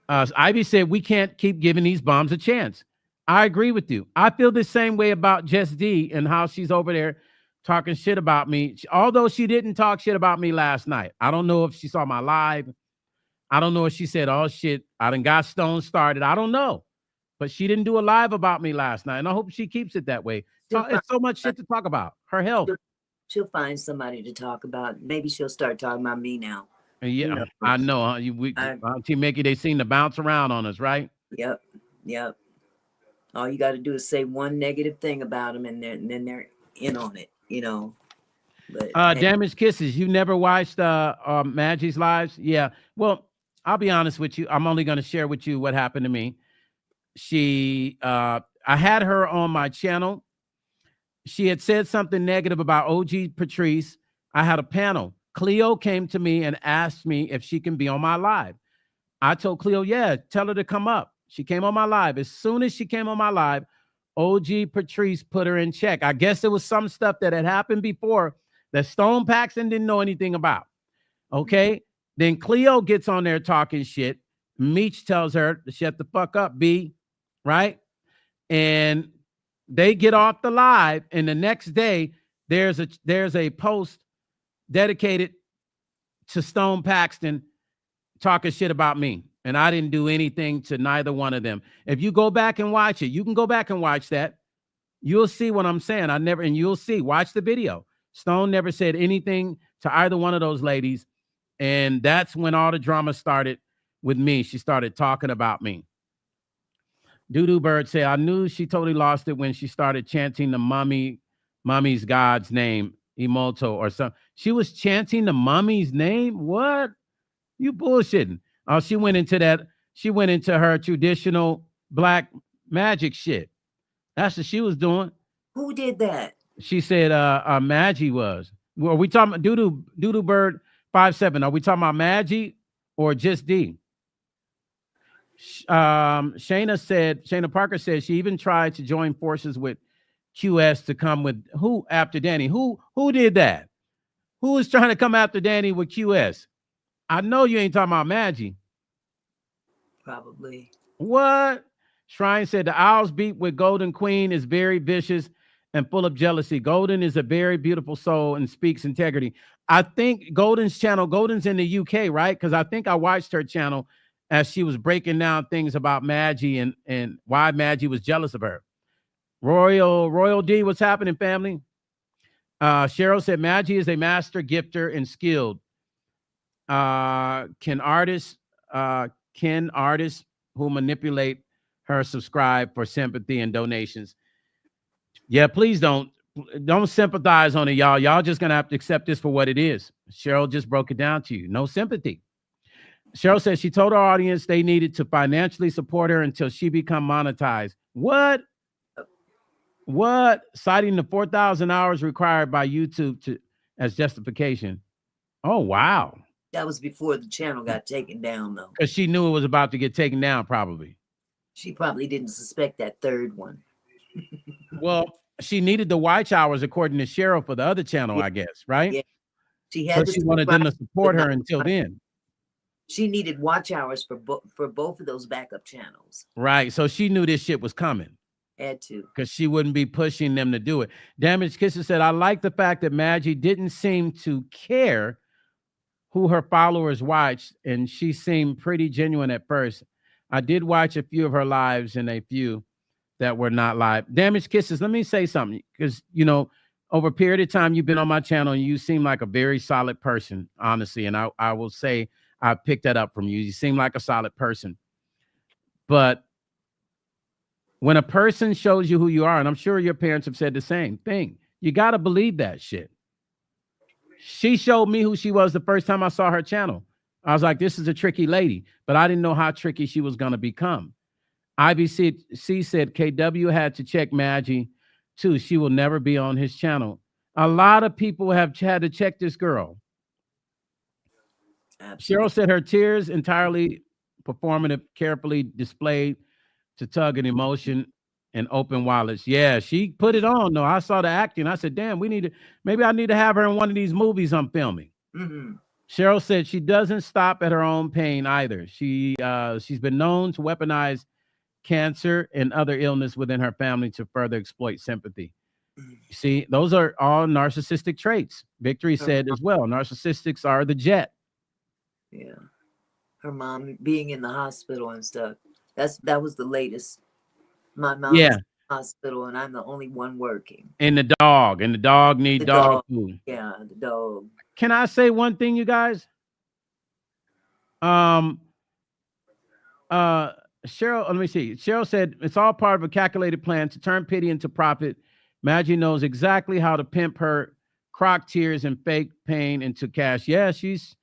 Ivy said, we can't keep giving these bums a chance. I agree with you. I feel the same way about Jess D and how she's over there talking shit about me. Although she didn't talk shit about me last night. I don't know if she saw my live. I don't know if she said, oh shit, I done got Stone started. I don't know. But she didn't do a live about me last night. And I hope she keeps it that way. It's so much shit to talk about. Her health. She'll find somebody to talk about. Maybe she'll start talking about me now. Yeah, you know, I know. Auntie Mickey, they seem to bounce around on us, right? Yep. All you got to do is say one negative thing about them, and then they're in on it, you know. But Damaged Kisses. You never watched Maggie's lives? Yeah. Well, I'll be honest with you. I'm only going to share with you what happened to me. I had her on my channel. She had said something negative about OG Patrice. I had a panel. Cleo came to me and asked me if she can be on my live. I told Cleo, yeah, tell her to come up. She came on my live. As soon as she came on my live, OG Patrice put her in check. I guess it was some stuff that had happened before that Stone Paxton didn't know anything about. Okay. Then Cleo gets on there talking shit. Meech tells her to shut the fuck up, B. Right? And they get off the live. And the next day, there's a post dedicated to Stone Paxton talking shit about me. And I didn't do anything to neither one of them. If you go back and watch it, you can go back and watch that. You'll see what I'm saying. And you'll see, watch the video. Stone never said anything to either one of those ladies. And that's when all the drama started with me. She started talking about me. Doodoo Bird said, I knew she totally lost it when she started chanting the mummy's God's name, Imoto or something. She was chanting the mummy's name? What? You bullshitting. Oh, she went into her traditional black magic shit. That's what she was doing. Who did that? She said Maggie was. Well, are we talking about Doodoo Bird 57? Are we talking about Maggie or just D? Shayna Parker said she even tried to join forces with QS to come with who after Danny. Who did that? Who was trying to come after Danny with QS? I know you ain't talking about Maggie. Probably. What? Shrine said the Owl's beat with Golden Queen is very vicious and full of jealousy. Golden is a very beautiful soul and speaks integrity. I think Golden's in the UK, right? Because I think I watched her channel as she was breaking down things about Maggie and why Maggie was jealous of her. Royal D, what's happening, family? Cheryl said Maggie is a master gifter and skilled. Can artists who manipulate her subscribe for sympathy and donations? Yeah, please don't sympathize on it, y'all. Y'all just gonna have to accept this for what it is. Cheryl just broke it down to you. No sympathy. Cheryl said she told her audience they needed to financially support her until she become monetized. What? Citing the 4,000 hours required by YouTube as justification. Oh, wow. That was before the channel got taken down, though. Because she knew it was about to get taken down, probably. She probably didn't suspect that third one. Well, she needed the watch hours, according to Cheryl, for the other channel, I guess, right? Yeah. She wanted them to support her until then. She needed watch hours for both of those backup channels. Right. So she knew this shit was coming. Had to. Because she wouldn't be pushing them to do it. Damaged Kisser said, I like the fact that Maggie didn't seem to care who her followers watched, and she seemed pretty genuine at first. I did watch a few of her lives and a few that were not live. Damaged Kisses, let me say something, because, you know, over a period of time, you've been on my channel and you seem like a very solid person, honestly. And I will say I picked that up from you. You seem like a solid person. But when a person shows you who you are, and I'm sure your parents have said the same thing, you got to believe that shit. She showed me who she was the first time I saw her channel. I was like, this is a tricky lady, but I didn't know how tricky she was going to become. IBC said KW had to check Maggie too. She will never be on his channel. A lot of people have had to check this girl. Absolutely. Cheryl said her tears entirely performative, carefully displayed to tug an emotion and open wallets. Yeah, she put it on though. I saw the acting. I said, damn, maybe I need to have her in one of these movies I'm filming. Mm-hmm. Cheryl said she doesn't stop at her own pain either. She's been known to weaponize cancer and other illness within her family to further exploit sympathy. You see, those are all narcissistic traits. Victory said as well, narcissistics are the jet. Yeah. Her mom being in the hospital and stuff. That was the latest. My mom is in the hospital and I'm the only one working. And the dog need dog food. Yeah, the dog. Can I say one thing, you guys? Cheryl, let me see. Cheryl said it's all part of a calculated plan to turn pity into profit. Maggie knows exactly how to pimp her crock tears and fake pain into cash. Yeah, she's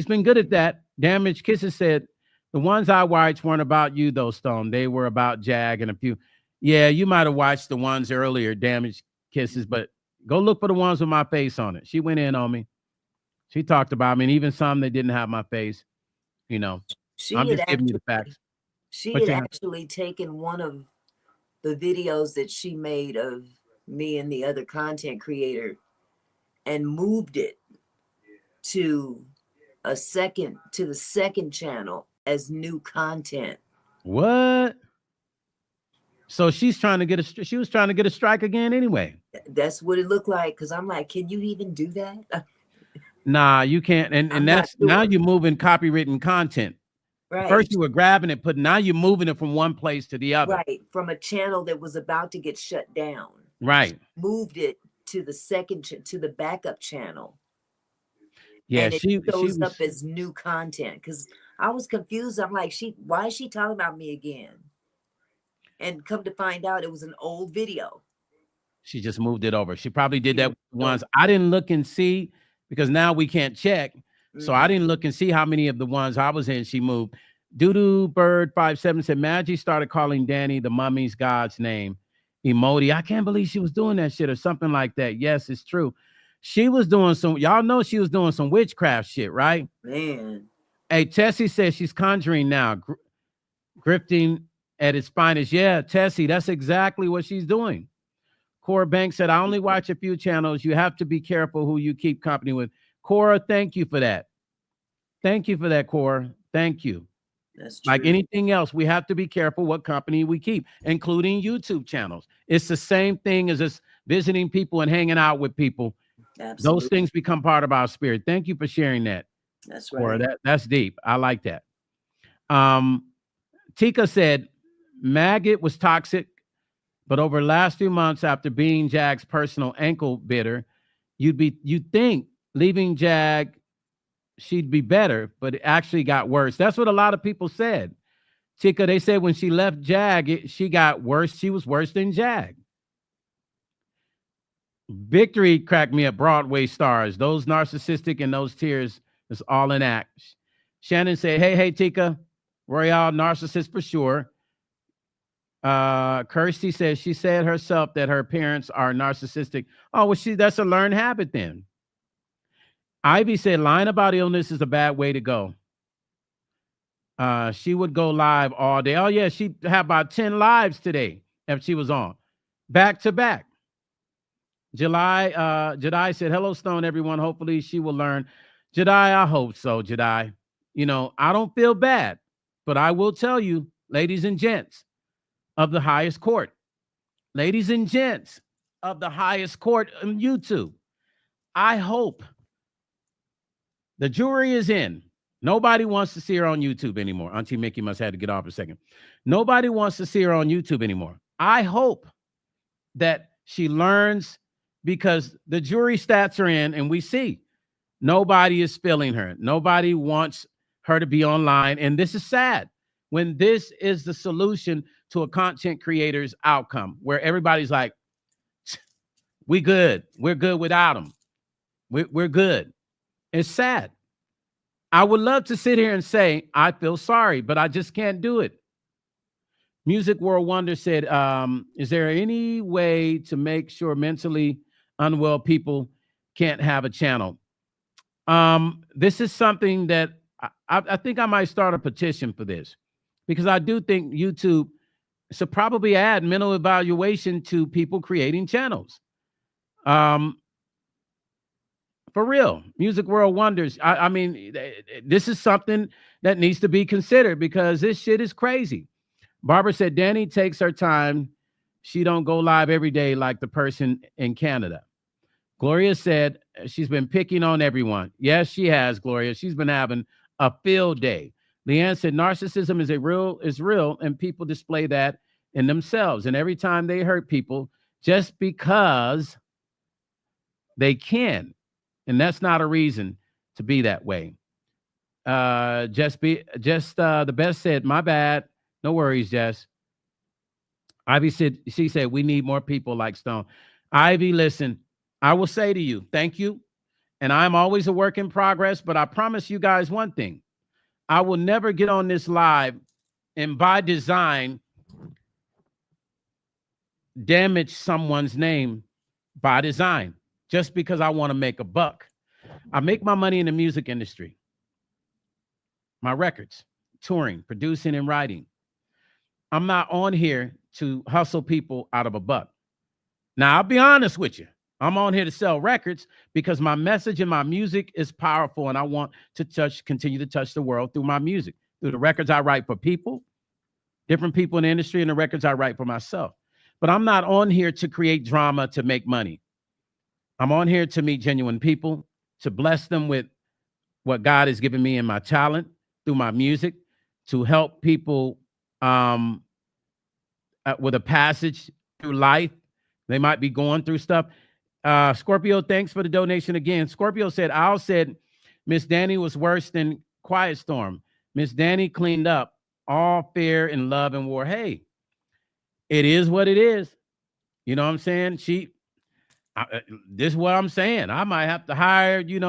been good at that. Damaged Kisses said the ones I watched weren't about you though, Stone. They were about Jag and a few. Yeah, you might have watched the ones earlier, Damaged Kisses, but go look for the ones with my face on it. She went in on me. She talked about me, and even some that didn't have my face. You know, I'm just giving you the facts. She had actually taken one of the videos that she made of me and the other content creator and moved it to the second channel as new content. What? So she was trying to get a strike again anyway. That's what it looked like. Cause I'm like, can you even do that? Nah, you can't. And that's sure. Now you're moving copywritten content. Right. First you were grabbing it, but now you're moving it from one place to the other. Right. From a channel that was about to get shut down. Right. Moved it to the to the backup channel. Yeah, and it shows up as new content. Because I was confused. I'm like, why is she talking about me again? And come to find out, it was an old video. She just moved it over. She probably did that once. I didn't look and see because now we can't check. So I didn't look and see how many of the ones I was in she moved. Doodoo Bird 57 said Maggie started calling Danny the mummy's God's name emoji. I can't believe she was doing that shit or something like that. Yes, it's true. She was doing y'all know she was doing some witchcraft shit, right? Man. Hey, Tessie says she's conjuring now. Grifting at its finest. Yeah, Tessie, that's exactly what she's doing. Cora Banks said, I only watch a few channels. You have to be careful who you keep company with. Cora, thank you for that. Thank you for that, Cora. Thank you. That's true. Like anything else, we have to be careful what company we keep, including YouTube channels. It's the same thing as us visiting people and hanging out with people. Absolutely. Those things become part of our spirit. Thank you for sharing that. That's right. Cora, that's deep. I like that. Tika said, Maggot was toxic, but over the last few months after being Jag's personal ankle bitter, you'd think leaving Jag, she'd be better, but it actually got worse. That's what a lot of people said. Tika, they said when she left Jag, she got worse. She was worse than Jag. Victory cracked me up. Broadway stars. Those narcissistic and those tears is all in act. Shannon said, hey, Tika, Royale narcissist for sure. Kirsty says she said herself that her parents are narcissistic. Oh, well, that's a learned habit then. Ivy said lying about illness is a bad way to go. She would go live all day. Oh, yeah, she'd have about 10 lives today if she was on. Back to back. Jedi said, hello, Stone, everyone. Hopefully she will learn. Jedi, I hope so, Jedi. You know, I don't feel bad, but I will tell you, ladies and gents of the highest court, ladies and gents of the highest court on YouTube, I hope the jury is in. Nobody wants to see her on YouTube anymore. Auntie Mickey must have to get off a second. Nobody wants to see her on YouTube anymore. I hope that she learns, because the jury stats are in and we see nobody is spilling her. Nobody wants her to be online. And this is sad when this is the solution to a content creator's outcome, where everybody's like, we good. We're good without them. We're good. It's sad. I would love to sit here and say, I feel sorry, but I just can't do it. Music World Wonder said, is there any way to make sure mentally unwell people can't have a channel? This is something that I think I might start a petition for this, because I do think YouTube should probably add mental evaluation to people creating channels. For real, Music World Wonders. I mean, this is something that needs to be considered because this shit is crazy. Barbara said Danny takes her time. She don't go live every day like the person in Canada. Gloria said she's been picking on everyone. Yes, she has, Gloria. She's been having a field day. Leanne said narcissism is real, and people display that in themselves. And every time they hurt people, just because they can. And that's not a reason to be that way. The best said, my bad. No worries, Jess. Ivy said, she said, we need more people like Stone. Ivy, listen, I will say to you, thank you. And I'm always a work in progress, but I promise you guys one thing. I will never get on this live and by design damage someone's name by design just because I want to make a buck. I make my money in the music industry. My records, touring, producing, and writing. I'm not on here to hustle people out of a buck. Now, I'll be honest with you. I'm on here to sell records because my message and my music is powerful, and I want to continue to touch the world through my music, through the records I write for people, different people in the industry, and the records I write for myself. But I'm not on here to create drama to make money. I'm on here to meet genuine people, to bless them with what God has given me in my talent through my music, to help people with a passage through life. They might be going through stuff. Scorpio, thanks for the donation again. Scorpio said, Al said, Miss Danny was worse than Quiet Storm. Miss Danny cleaned up all fear and love and war. Hey, it is what it is. You know what I'm saying? This is what I'm saying. I might have to hire, Danny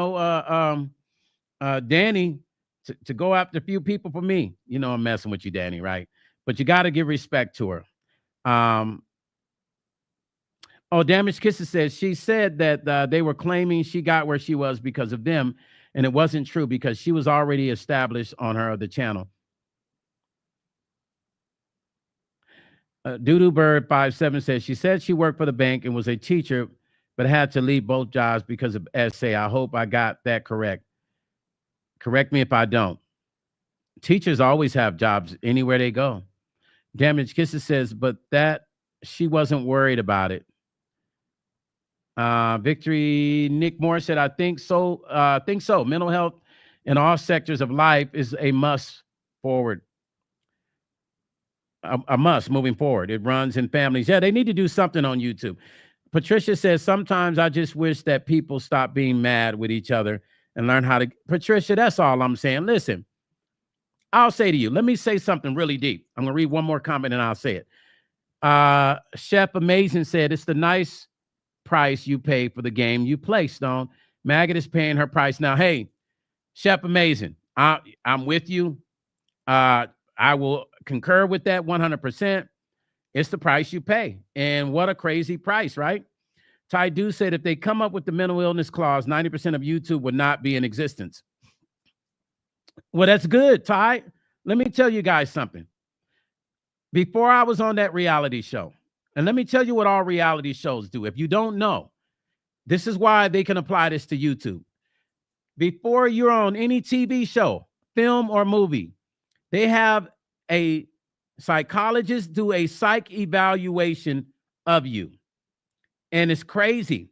to go after a few people for me. You know, I'm messing with you, Danny, right? But you got to give respect to her. Damaged Kisses says she said that they were claiming she got where she was because of them, and it wasn't true because she was already established on her other channel. Doodoo Bird 57 says she said she worked for the bank and was a teacher, but had to leave both jobs because of essay. I hope I got that correct. Correct me if I don't. Teachers always have jobs anywhere they go. Damaged Kisses says, but that she wasn't worried about it. Victory Nick Moore said, I think so. Mental health in all sectors of life is a must forward. A must moving forward. It runs in families. Yeah, they need to do something on YouTube. Patricia says, sometimes I just wish that people stop being mad with each other and learn how to. Patricia, that's all I'm saying. Listen, I'll say to you, let me say something really deep. I'm going to read one more comment and I'll say it. Chef Amazing said, it's the nice price you pay for the game you play, Stone. Maggot is paying her price. Now, hey, Chef Amazing, I'm with you. I will concur with that 100%. It's the price you pay. And what a crazy price, right? Ty Do said if they come up with the mental illness clause, 90% of YouTube would not be in existence. Well, that's good, Ty. Let me tell you guys something. Before I was on that reality show, and let me tell you what all reality shows do. If you don't know, this is why they can apply this to YouTube. Before you're on any TV show, film, or movie, they have a psychologist do a psych evaluation of you. And it's crazy.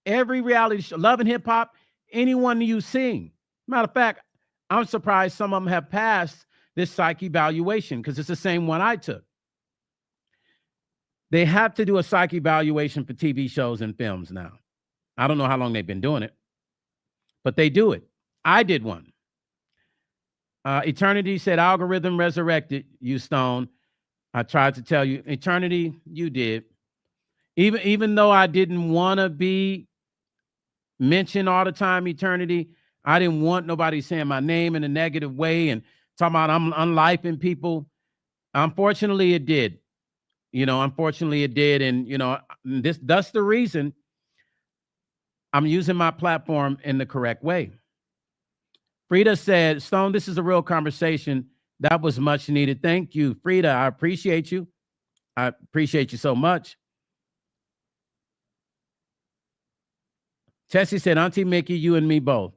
Every reality show, Love and Hip Hop, anyone you sing. Matter of fact, I'm surprised some of them have passed this psych evaluation because it's the same one I took. They have to do a psych evaluation for TV shows and films now. I don't know how long they've been doing it, but they do it. I did one. Eternity said, algorithm resurrected you, Stone. I tried to tell you. Eternity, you did. Even though I didn't want to be mentioned all the time, Eternity, I didn't want nobody saying my name in a negative way and talking about I'm unlifing people. Unfortunately, it did. Unfortunately, it did. And, that's the reason I'm using my platform in the correct way. Frida said, Stone, this is a real conversation. That was much needed. Thank you, Frida. I appreciate you. I appreciate you so much. Tessie said, Auntie Mickey, you and me both.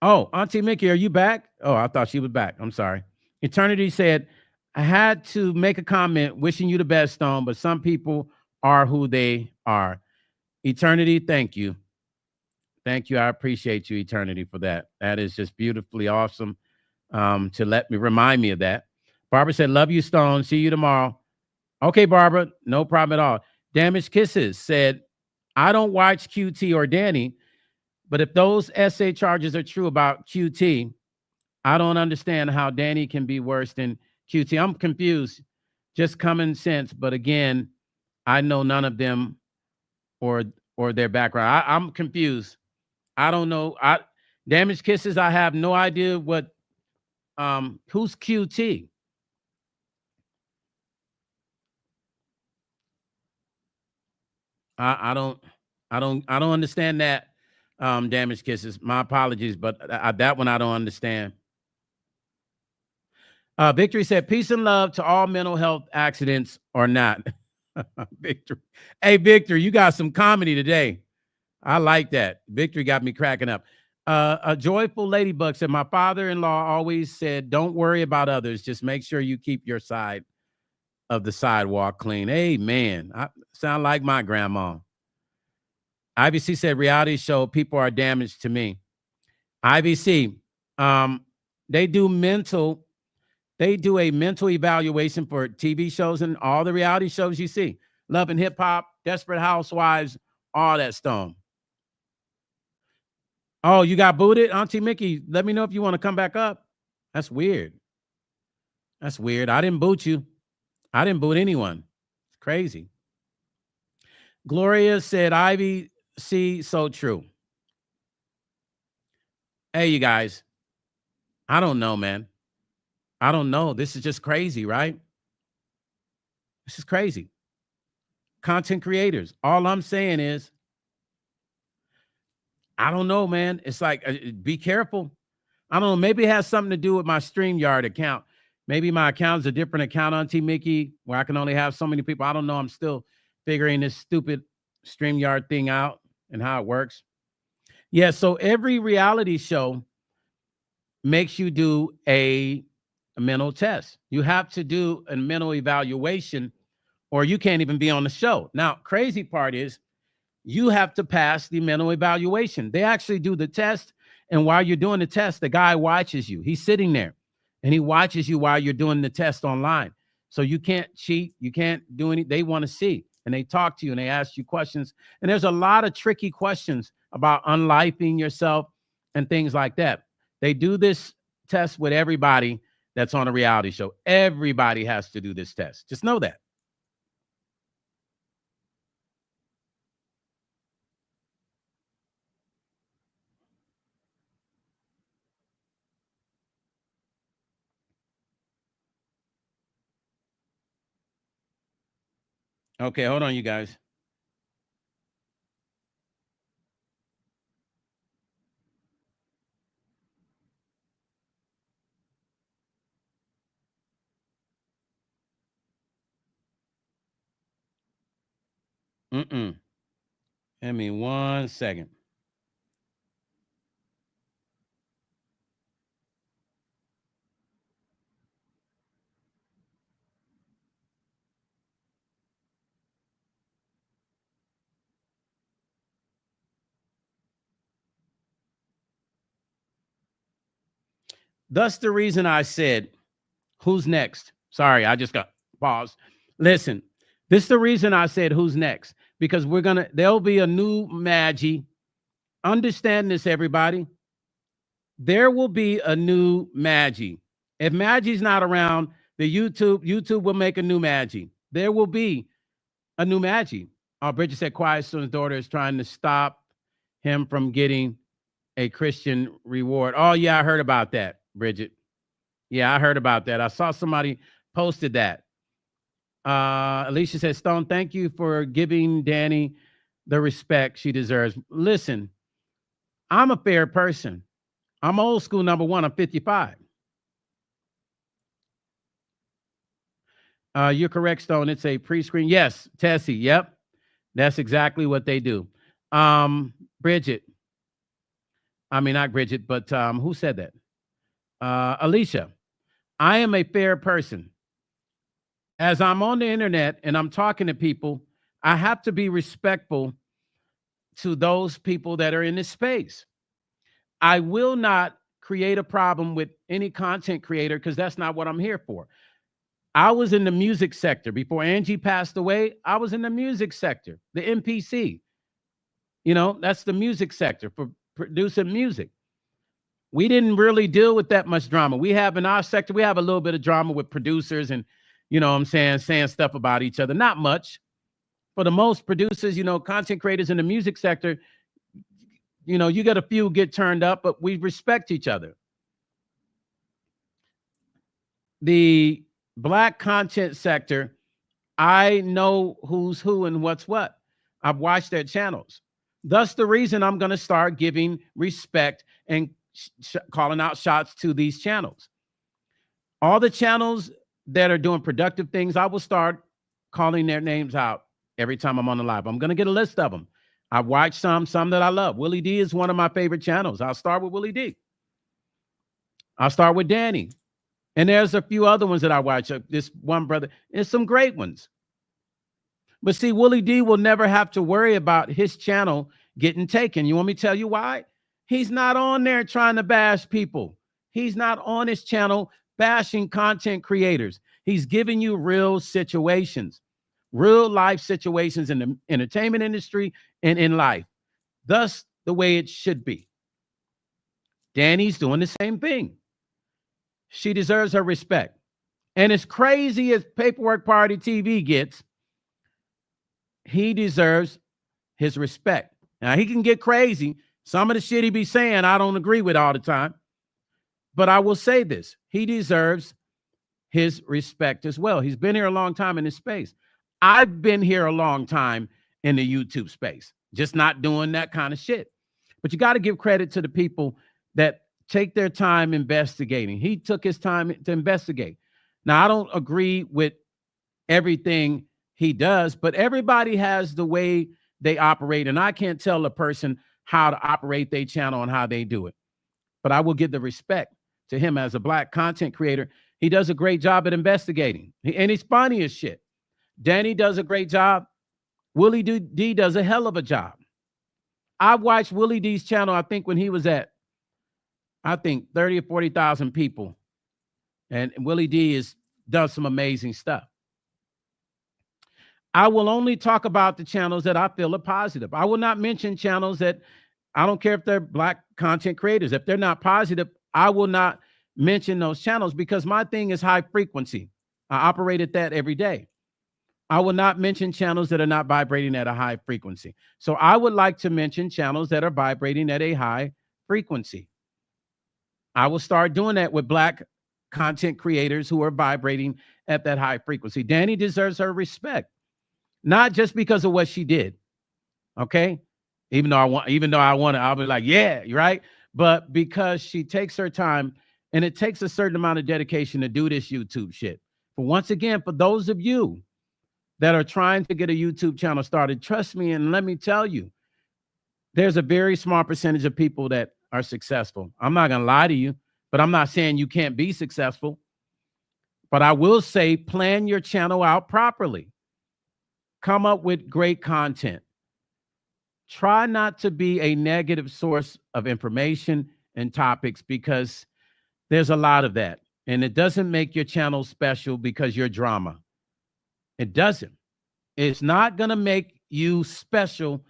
Oh, Auntie Mickey, are you back? Oh, I thought she was back. I'm sorry. Eternity said, I had to make a comment wishing you the best, Stone, but some people are who they are. Eternity, thank you. Thank you. I appreciate you, Eternity, for that. That is just beautifully awesome to let me remind me of that. Barbara said, love you, Stone. See you tomorrow. Okay, Barbara, no problem at all. Damaged Kisses said, I don't watch QT or Danny, but if those essay charges are true about QT, I don't understand how Danny can be worse than QT. I'm confused. Just common sense. But again, I know none of them or their background. I'm confused. I don't know. Damaged Kisses, I have no idea what who's QT. I don't understand that. Damaged Kisses. My apologies, but that one I don't understand. Victory said, peace and love to all mental health accidents or not. Victory. Hey, Victory, you got some comedy today. I like that. Victory got me cracking up. A joyful ladybug said, my father-in-law always said, don't worry about others. Just make sure you keep your side of the sidewalk clean. Amen. I sound like my grandma. IBC said, reality show, people are damaged to me. IBC, they do a mental evaluation for TV shows and all the reality shows you see. Love and Hip Hop, Desperate Housewives, all that stuff. Oh, you got booted? Auntie Mickey, let me know if you want to come back up. That's weird. That's weird. I didn't boot you. I didn't boot anyone. It's crazy. Gloria said, Ivy, see, so true. Hey, you guys. I don't know, man. I don't know. This is just crazy, right? This is crazy. Content creators. All I'm saying is, I don't know, man. It's like, be careful. I don't know. Maybe it has something to do with my StreamYard account. Maybe my account is a different account, Auntie Mickey, where I can only have so many people. I don't know. I'm still figuring this stupid StreamYard thing out and how it works. Yeah, so every reality show makes you do a mental test. You have to do a mental evaluation or you can't even be on the show. Now, crazy part is you have to pass the mental evaluation. They actually do the test. And while you're doing the test, the guy watches you. He's sitting there and he watches you while you're doing the test online. So you can't cheat. You can't do anything. They want to see. And they talk to you and they ask you questions. And there's a lot of tricky questions about unlifing yourself and things like that. They do this test with everybody that's on a reality show. Everybody has to do this test. Just know that. Okay, hold on, you guys. Give me 1 second. Thus the reason I said, who's next? Sorry, I just got paused. Listen, this is the reason I said who's next, because there'll be a new Maggie. Understand this, everybody. There will be a new Maggie. If Maggie's not around, YouTube will make a new Maggie. There will be a new Maggie. Bridget said Quiet Storm's daughter is trying to stop him from getting a Christian reward. Oh, yeah, I heard about that, Bridget. Yeah, I heard about that. I saw somebody posted that. Alicia says, Stone, thank you for giving Danny the respect she deserves. Listen, I'm a fair person. I'm old school, number one. I'm 55. You're correct, Stone. It's a pre-screen. Yes, Tessie. Yep. That's exactly what they do. Bridget, I mean, not Bridget, but who said that? Alicia, I am a fair person. As I'm on the internet and I'm talking to people, I have to be respectful to those people that are in this space. I will not create a problem with any content creator because that's not what I'm here for. I was in the music sector before Angie passed away. I was in the music sector, the MPC. You know, that's the music sector for producing music. We didn't really deal with that much drama. We have in our sector, we have a little bit of drama with producers and, you know what I'm saying stuff about each other. Not much. For the most producers, you know, content creators in the music sector, you know, you get a few get turned up, but we respect each other. The Black content sector, I know who's who and what's what. I've watched their channels. Thus the reason I'm going to start giving respect and calling out shots to these channels. All the channels that are doing productive things, I will start calling their names out every time I'm on the live. I'm going to get a list of them. I've watched some that I love. Willie D is one of my favorite channels. I'll start with Willie D. I'll start with Danny. And there's a few other ones that I watch. This one brother, and some great ones. But see, Willie D will never have to worry about his channel getting taken. You want me to tell you why? He's not on there trying to bash people. He's not on his channel bashing content creators. He's giving you real situations, real life situations in the entertainment industry and in life. Thus, the way it should be. Danny's doing the same thing. She deserves her respect. And as crazy as Paperwork Party TV gets, he deserves his respect. Now, he can get crazy. Some of the shit he be saying, I don't agree with all the time. But I will say this. He deserves his respect as well. He's been here a long time in this space. I've been here a long time in the YouTube space, just not doing that kind of shit. But you got to give credit to the people that take their time investigating. He took his time to investigate. Now, I don't agree with everything he does, but everybody has the way they operate, and I can't tell a person how to operate their channel and how they do it. But I will give the respect to him as a Black content creator. He does a great job at investigating, and he's funny as shit. Danny does a great job. Willie D does a hell of a job. I watched Willie D's channel, I think, when he was at, 30 or 40,000 people. And Willie D does some amazing stuff. I will only talk about the channels that I feel are positive. I will not mention channels that, I don't care if they're Black content creators. If they're not positive, I will not mention those channels because my thing is high frequency. I operate at that every day. I will not mention channels that are not vibrating at a high frequency. So I would like to mention channels that are vibrating at a high frequency. I will start doing that with Black content creators who are vibrating at that high frequency. Danny deserves her respect, not just because of what she did. Okay. Even though I want to, I'll be like, yeah, you're right. But because she takes her time, and it takes a certain amount of dedication to do this YouTube shit. But once again, for those of you that are trying to get a YouTube channel started, trust me, and let me tell you, there's a very small percentage of people that are successful. I'm not going to lie to you, but I'm not saying you can't be successful. But I will say, plan your channel out properly. Come up with great content. Try not to be a negative source of information and topics because there's a lot of that. And it doesn't make your channel special because you're drama. It doesn't. It's not going to make you special.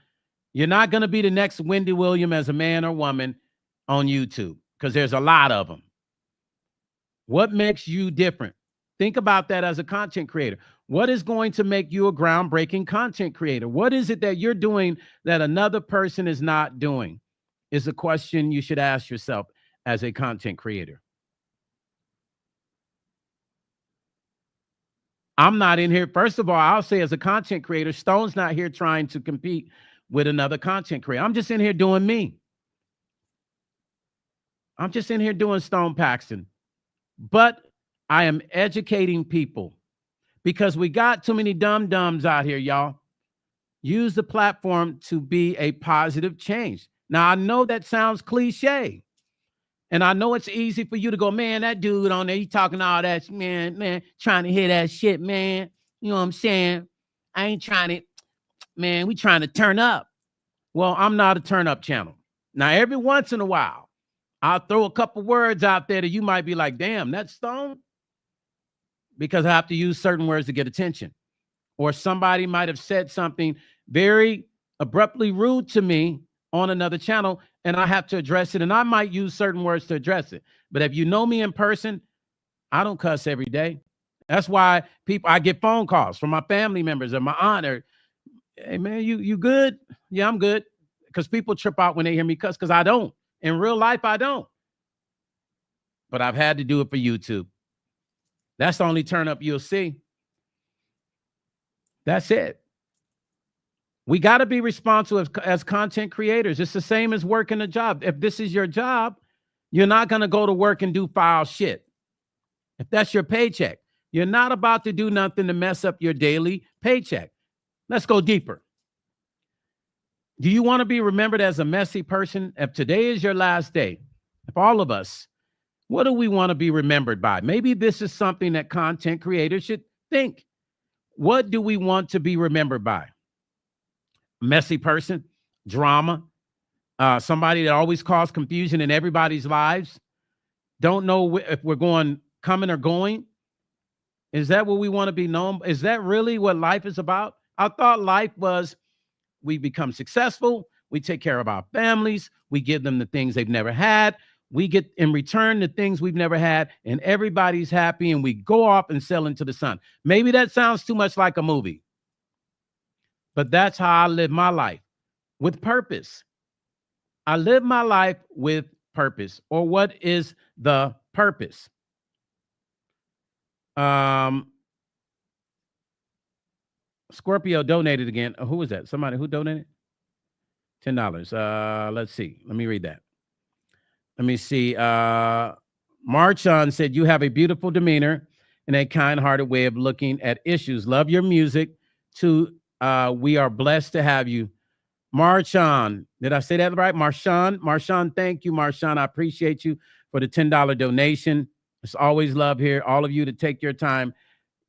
You're not going to be the next Wendy Williams as a man or woman on YouTube because there's a lot of them. What makes you different? Think about that as a content creator. What is going to make you a groundbreaking content creator? What is it that you're doing that another person is not doing? Is a question you should ask yourself as a content creator. I'm not in here. First of all, I'll say as a content creator, Stone's not here trying to compete with another content creator. I'm just in here doing me. I'm just in here doing Stone Paxton. But I am educating people because we got too many dum-dums out here, y'all. Use the platform to be a positive change. Now, I know that sounds cliche. And I know it's easy for you to go, man, that dude on there, he talking all that, man, trying to hear that shit, man. You know what I'm saying? I ain't trying to, man, we trying to turn up. Well, I'm not a turn up channel. Now, every once in a while, I'll throw a couple words out there that you might be like, damn, that's Stone. Because I have to use certain words to get attention. Or somebody might have said something very abruptly rude to me on another channel, and I have to address it, and I might use certain words to address it. But if you know me in person, I don't cuss every day. That's why I get phone calls from my family members or my aunt, or, hey, man, you good? Yeah, I'm good. Because people trip out when they hear me cuss, because I don't. In real life, I don't. But I've had to do it for YouTube. That's the only turn up you'll see. That's it. We got to be responsible as content creators. It's the same as working a job. If this is your job, you're not going to go to work and do foul shit. If that's your paycheck, you're not about to do nothing to mess up your daily paycheck. Let's go deeper. Do you want to be remembered as a messy person? If today is your last day, if all of us, what do we want to be remembered by? Maybe this is something that content creators should think. What do we want to be remembered by? Messy person, drama, somebody that always causes confusion in everybody's lives. Don't know if we're coming or going. Is that what we want to be known? Is that really what life is about? I thought life was we become successful, we take care of our families, we give them the things they've never had, we get in return the things we've never had, and everybody's happy, and we go off and sail into the sun. Maybe that sounds too much like a movie. But that's how I live my life, with purpose. I live my life with purpose. Or what is the purpose? Scorpio donated again. Who was that? Somebody who donated? $10. Let's see. Let me read that. Let me see. Marchon said, you have a beautiful demeanor and a kind-hearted way of looking at issues. Love your music too. We are blessed to have you. Marchon, did I say that right? Marchon, thank you, Marchon. I appreciate you for the $10 donation. It's always love here. All of you to take your time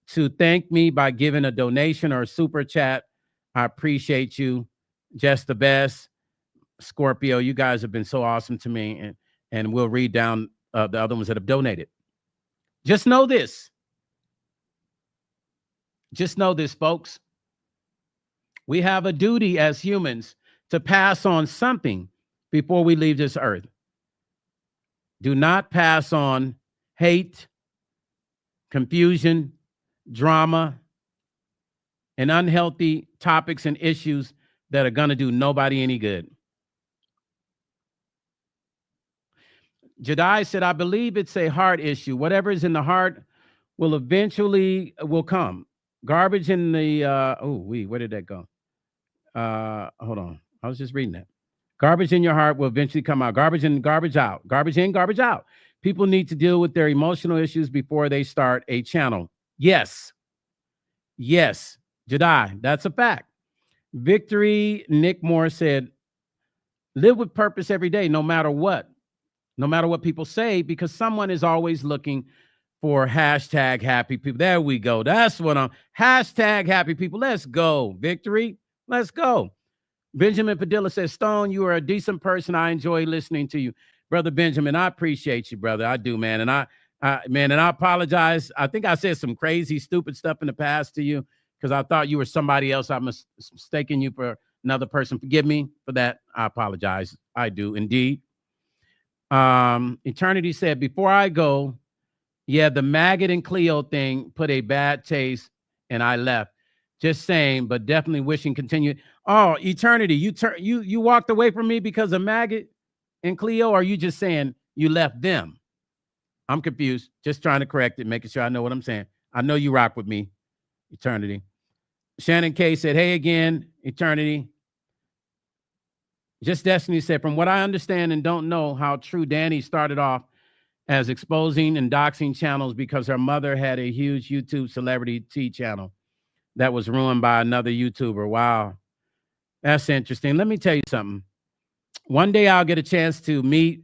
to thank me by giving a donation or a super chat. I appreciate you. Just the best. Scorpio, you guys have been so awesome to me. And we'll read down the other ones that have donated. Just know this. Just know this, folks. We have a duty as humans to pass on something before we leave this earth. Do not pass on hate, confusion, drama, and unhealthy topics and issues that are going to do nobody any good. Jedi said, I believe it's a heart issue. Whatever is in the heart will eventually come. Garbage in the, where did that go? Hold on. I was just reading that. Garbage in your heart will eventually come out. Garbage in, garbage out. Garbage in, garbage out. People need to deal with their emotional issues before they start a channel. Yes. Yes. Jedi, that's a fact. Victory Nick Moore said, live with purpose every day, no matter what. No matter what people say, because someone is always looking for hashtag happy people. There we go. That's what I'm. Hashtag happy people. Let's go. Victory. Let's go. Benjamin Padilla says, Stone, you are a decent person. I enjoy listening to you. Brother Benjamin, I appreciate you, brother. I do, man. And I apologize. I think I said some crazy, stupid stuff in the past to you because I thought you were somebody else. I'm mistaking you for another person. Forgive me for that. I apologize. I do indeed. Eternity said, before I go, yeah, the maggot and Cleo thing put a bad taste and I left. Just saying, but definitely wishing continued. Oh, Eternity, you walked away from me because of maggot and Cleo, or are you just saying you left them? I'm confused. Just trying to correct it, making sure I know what I'm saying. I know you rock with me, Eternity. Shannon K said, hey again, Eternity. Just Destiny said, from what I understand and don't know how true, Danny started off as exposing and doxing channels because her mother had a huge YouTube celebrity tea channel that was ruined by another YouTuber. Wow. That's interesting. Let me tell you something. One day I'll get a chance to meet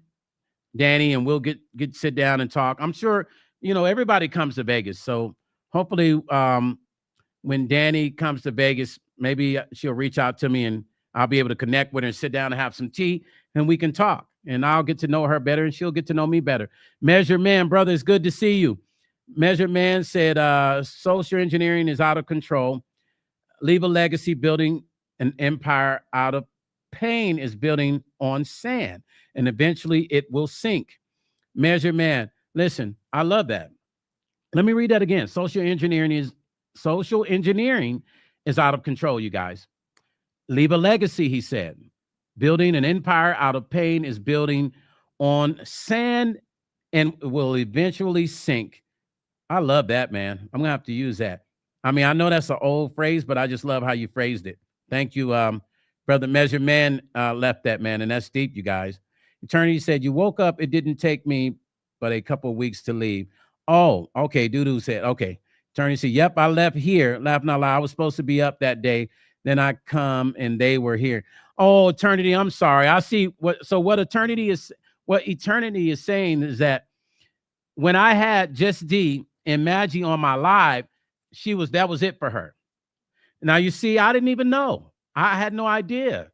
Danny and we'll get sit down and talk. I'm sure, everybody comes to Vegas. So hopefully when Danny comes to Vegas, maybe she'll reach out to me and I'll be able to connect with her and sit down and have some tea and we can talk. And I'll get to know her better and she'll get to know me better. Measured Man, brother, it's good to see you. Measured Man said, social engineering is out of control. Leave a legacy. Building an empire out of pain is building on sand, and eventually it will sink. Measured Man, listen, I love that. Let me read that again. Social engineering is out of control, you guys. Leave a legacy, he said. Building an empire out of pain is building on sand and will eventually sink. I love that, man. I'm gonna have to use that. I mean, I know that's an old phrase, but I just love how you phrased it. Thank you, brother. Measured Man left that, man, and that's deep, you guys. Eternity said, you woke up, it didn't take me but a couple of weeks to leave. Oh, okay, Doodoo said, okay. Eternity said, yep, I left here, laugh not loud. I was supposed to be up that day. Then I come and they were here. Oh, Eternity, I'm sorry. I see what Eternity is saying is that when I had Just D and Maggie on my live, that was it for her. Now, you see, I didn't even know. I had no idea.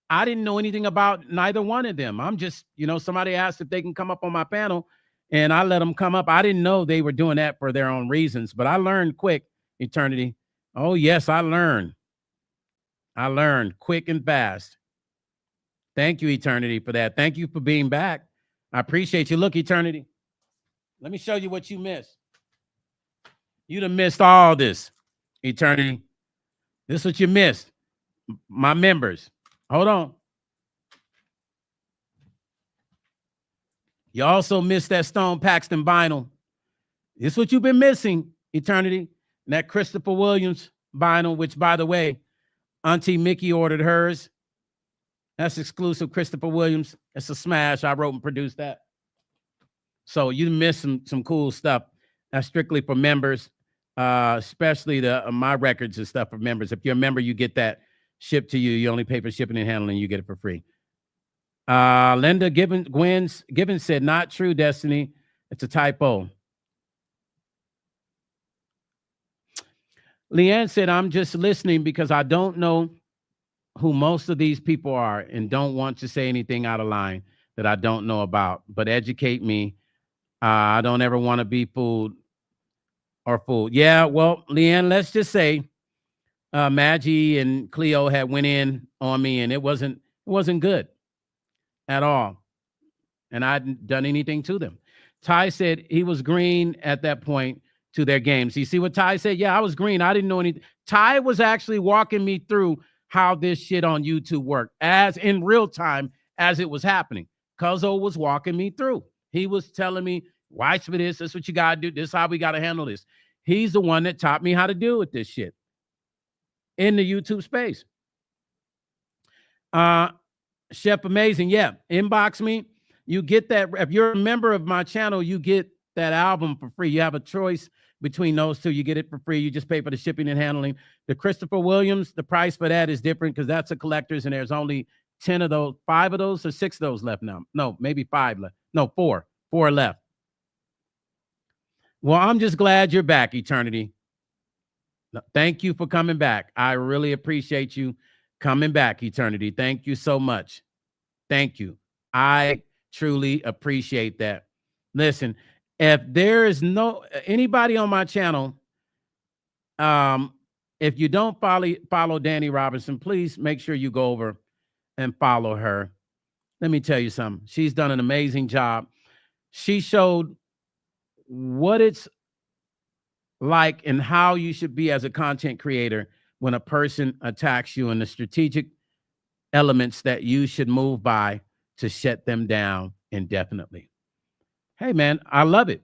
I didn't know anything about neither one of them. I'm just, somebody asked if they can come up on my panel and I let them come up. I didn't know they were doing that for their own reasons, but I learned quick, Eternity. Oh, yes, I learned. I learned quick and fast. Thank you, Eternity, for that. Thank you for being back. I appreciate you. Look, Eternity, let me show you what you missed. You done missed all this, Eternity. This is what you missed. My members. Hold on. You also missed that Stone Paxton vinyl. This is what you've been missing, Eternity. And that Christopher Williams vinyl, which, by the way, Auntie Mickey ordered hers. That's exclusive Christopher Williams. It's a smash. I wrote and produced that. So you missed some cool stuff. That's strictly for members, especially my records and stuff for members. If you're a member, you get that shipped to you. You only pay for shipping and handling. You get it for free. Linda Gibbons said, not true, Destiny. It's a typo. Leanne said, I'm just listening because I don't know who most of these people are and don't want to say anything out of line that I don't know about, but educate me. I don't ever want to be fooled. Yeah, well, Leanne, let's just say Maggie and Cleo had went in on me and it wasn't good at all. And I hadn't done anything to them. Ty said he was green at that point to their games. You see what Ty said? Yeah, I was green. I didn't know anything. Ty was actually walking me through how this shit on YouTube worked as in real time as it was happening. Cuzzo was walking me through. He was telling me, watch for this. This is what you got to do. This is how we got to handle this. He's the one that taught me how to deal with this shit in the YouTube space. Chef Amazing. Yeah. Inbox me. You get that. If you're a member of my channel, you get that album for free. You have a choice between those two. You get it for free. You just pay for the shipping and handling. The Christopher Williams, the price for that is different because that's a collector's and there's only 5 of those or 6 of those left now. No, maybe 5 left. No, 4 left. Well, I'm just glad you're back, Eternity. Thank you for coming back. I really appreciate you coming back, Eternity. Thank you so much. Thank you. I truly appreciate that. Listen, if there is anybody on my channel, if you don't follow Danny Robinson, please make sure you go over and follow her. Let me tell you something. She's done an amazing job. She showed what it's like and how you should be as a content creator when a person attacks you and the strategic elements that you should move by to shut them down indefinitely. Hey, man, I love it.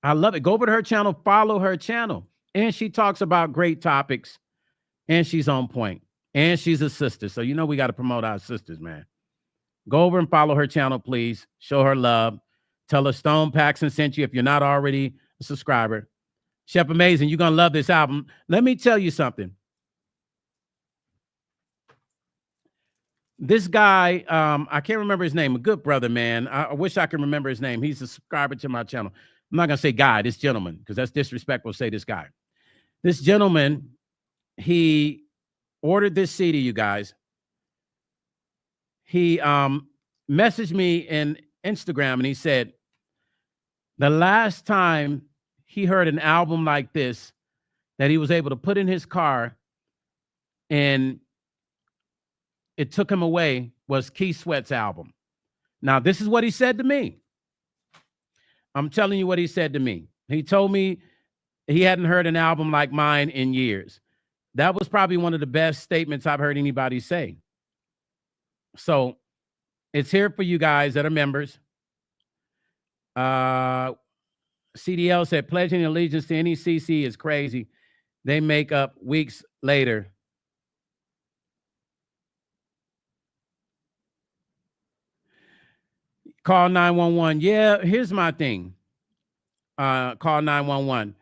I love it. Go over to her channel, follow her channel. And she talks about great topics and she's on point and she's a sister. So, we got to promote our sisters, man. Go over and follow her channel, please. Show her love. Tell her Stone Paxton sent you if you're not already a subscriber. Chef Amazing, you're going to love this album. Let me tell you something. this guy, I can't remember his name, a good brother, man. I wish I could remember his name. He's a subscriber to my channel. I'm not going to say guy, this gentleman, because that's disrespectful to say this guy. This gentleman, he ordered this CD, you guys. He messaged me in Instagram and he said, the last time he heard an album like this that he was able to put in his car and it took him away was Keith Sweat's album. Now, this is what he said to me. I'm telling you what he said to me. He told me he hadn't heard an album like mine in years. That was probably one of the best statements I've heard anybody say. So it's here for you guys that are members. CDL said, pledging allegiance to any CC is crazy. They make up weeks later. Call 911. Yeah, here's my thing. Call 911.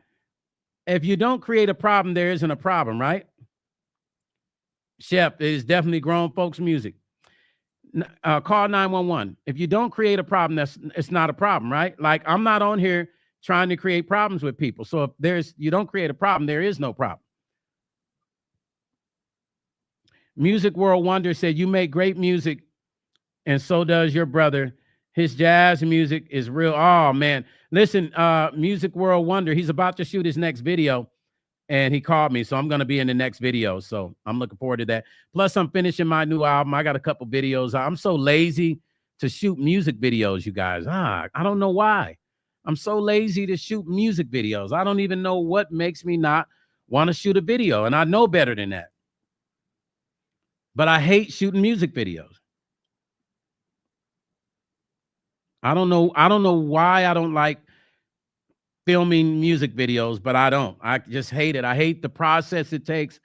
If you don't create a problem, there isn't a problem, right? Shep, it is definitely grown folks music. Call 911. If you don't create a problem, it's not a problem, right? Like, I'm not on here trying to create problems with people. So if you don't create a problem, there is no problem. Music World Wonder said, you make great music, and so does your brother. His jazz music is real. Oh, man. Listen, Music World Wonder, he's about to shoot his next video, and he called me, so I'm going to be in the next video. So I'm looking forward to that. Plus, I'm finishing my new album. I got a couple videos. I'm so lazy to shoot music videos, you guys. I don't know why. I'm so lazy to shoot music videos. I don't even know what makes me not want to shoot a video, and I know better than that. But I hate shooting music videos. I don't know why I don't like filming music videos, but I don't. I just hate it. I hate the process it takes.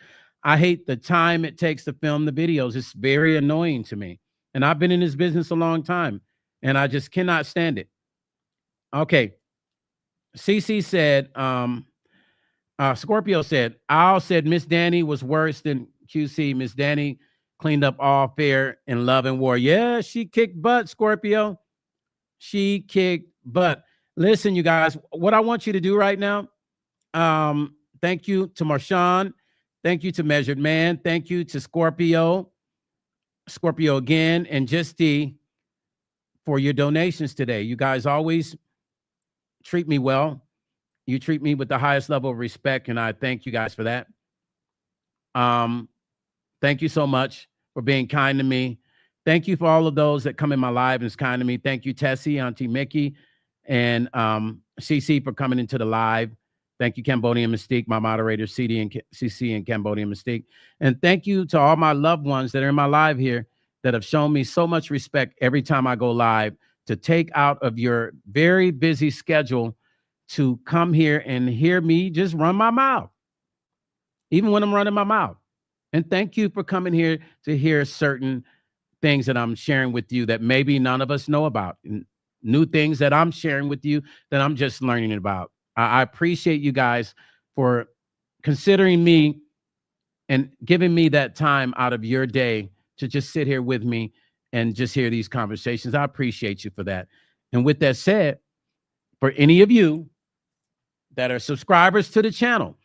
I hate the time it takes to film the videos. It's very annoying to me. And I've been in this business a long time, and I just cannot stand it. Okay. CC said, Scorpio said, Al said Miss Danny was worse than QC. Miss Danny cleaned up all fair in love and war. Yeah, she kicked butt, Scorpio. She kicked butt. Listen, you guys, what I want you to do right now, thank you to Marshawn. Thank you to Measured Man. Thank you to Scorpio again, and Just D for your donations today. You guys always treat me well. You treat me with the highest level of respect, and I thank you guys for that. Thank you so much for being kind to me. Thank you for all of those that come in my live and is kind to me. Thank you, Tessie, Auntie Mickey, and CC for coming into the live. Thank you, Cambodian Mystique, my moderator, CC and Cambodian Mystique. And thank you to all my loved ones that are in my live here that have shown me so much respect every time I go live, to take out of your very busy schedule to come here and hear me just run my mouth, even when I'm running my mouth. And thank you for coming here to hear certain things that I'm sharing with you that maybe none of us know about, new things that I'm sharing with you that I'm just learning about. I appreciate you guys for considering me and giving me that time out of your day to just sit here with me and just hear these conversations. I appreciate you for that. And with that said, for any of you that are subscribers to the channel,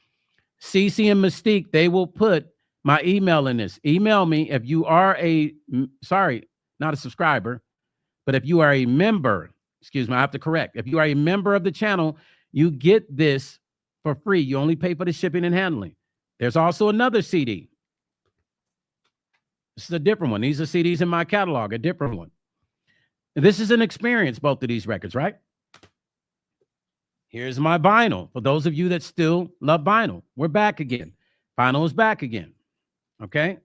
CC and Mystique, they will put my email in this. Email me if you are not a subscriber, but if you are a member, excuse me, I have to correct. If you are a member of the channel, you get this for free. You only pay for the shipping and handling. There's also another CD. This is a different one. These are CDs in my catalog, a different one. This is an experience, both of these records, right? Here's my vinyl. For those of you that still love vinyl, we're back again. Vinyl is back again. Okay,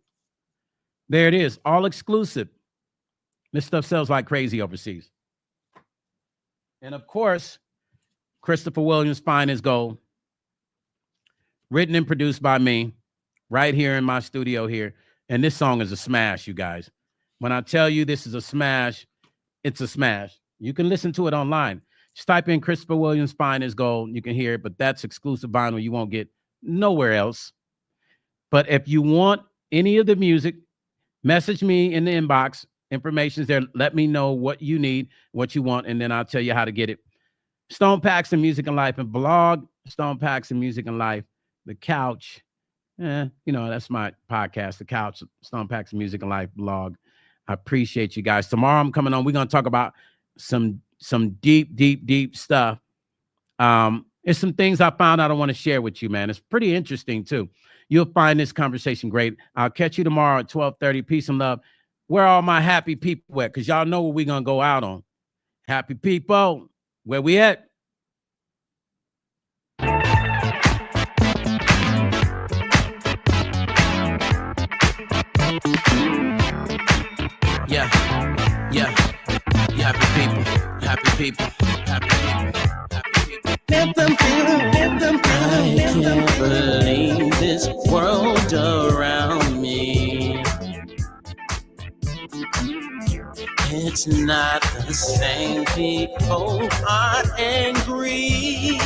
there it is, all exclusive. This stuff sells like crazy overseas. And of course, Christopher Williams' Fine as Gold, written and produced by me right here in my studio here. And this song is a smash, you guys. When I tell you this is a smash, it's a smash. You can listen to it online. Just type in Christopher Williams' Fine as Gold. You can hear it, but that's exclusive vinyl you won't get nowhere else. But if you want any of the music Message me in the inbox. Information's there. Let me know what you need, what you want, and then I'll tell you how to get it. Stone Paxton Music and Life and blog. Stone Paxton Music and Life. The Couch. That's my podcast, The Couch. Stone Paxton Music and Life blog. I appreciate you guys. Tomorrow I'm coming on. We're going to talk about some deep stuff. There's some things I found out I want to share with you, man. It's pretty interesting too. You'll find this conversation great. I'll catch you tomorrow at 12:30. Peace and love. Where are all my happy people at? Because y'all know what we're going to go out on. Happy people. Where we at? Yeah. Happy people. Happy people. Happy people. Let them feel. I can't believe this world around me. It's not the same. People are angry.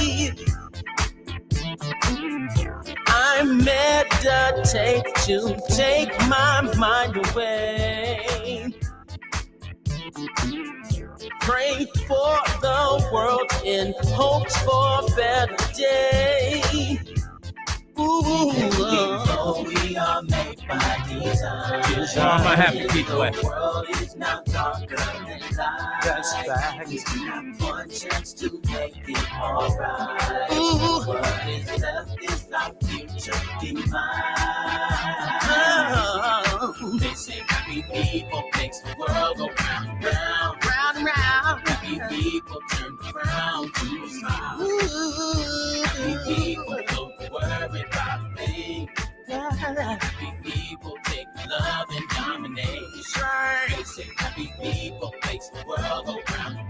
I meditate to take my mind away. Pray for the world in hopes for a better day. Ooh, we are made by design. Where all my happy people at? The world is now darker than light. That's right. We have one chance to make it alright. What is left is our future demise. They say happy people makes the world go round, round, round, and round. Happy people turn frown to a smile. Happy people don't worry about things. Happy people take love and dominate. They say happy people makes the world go round.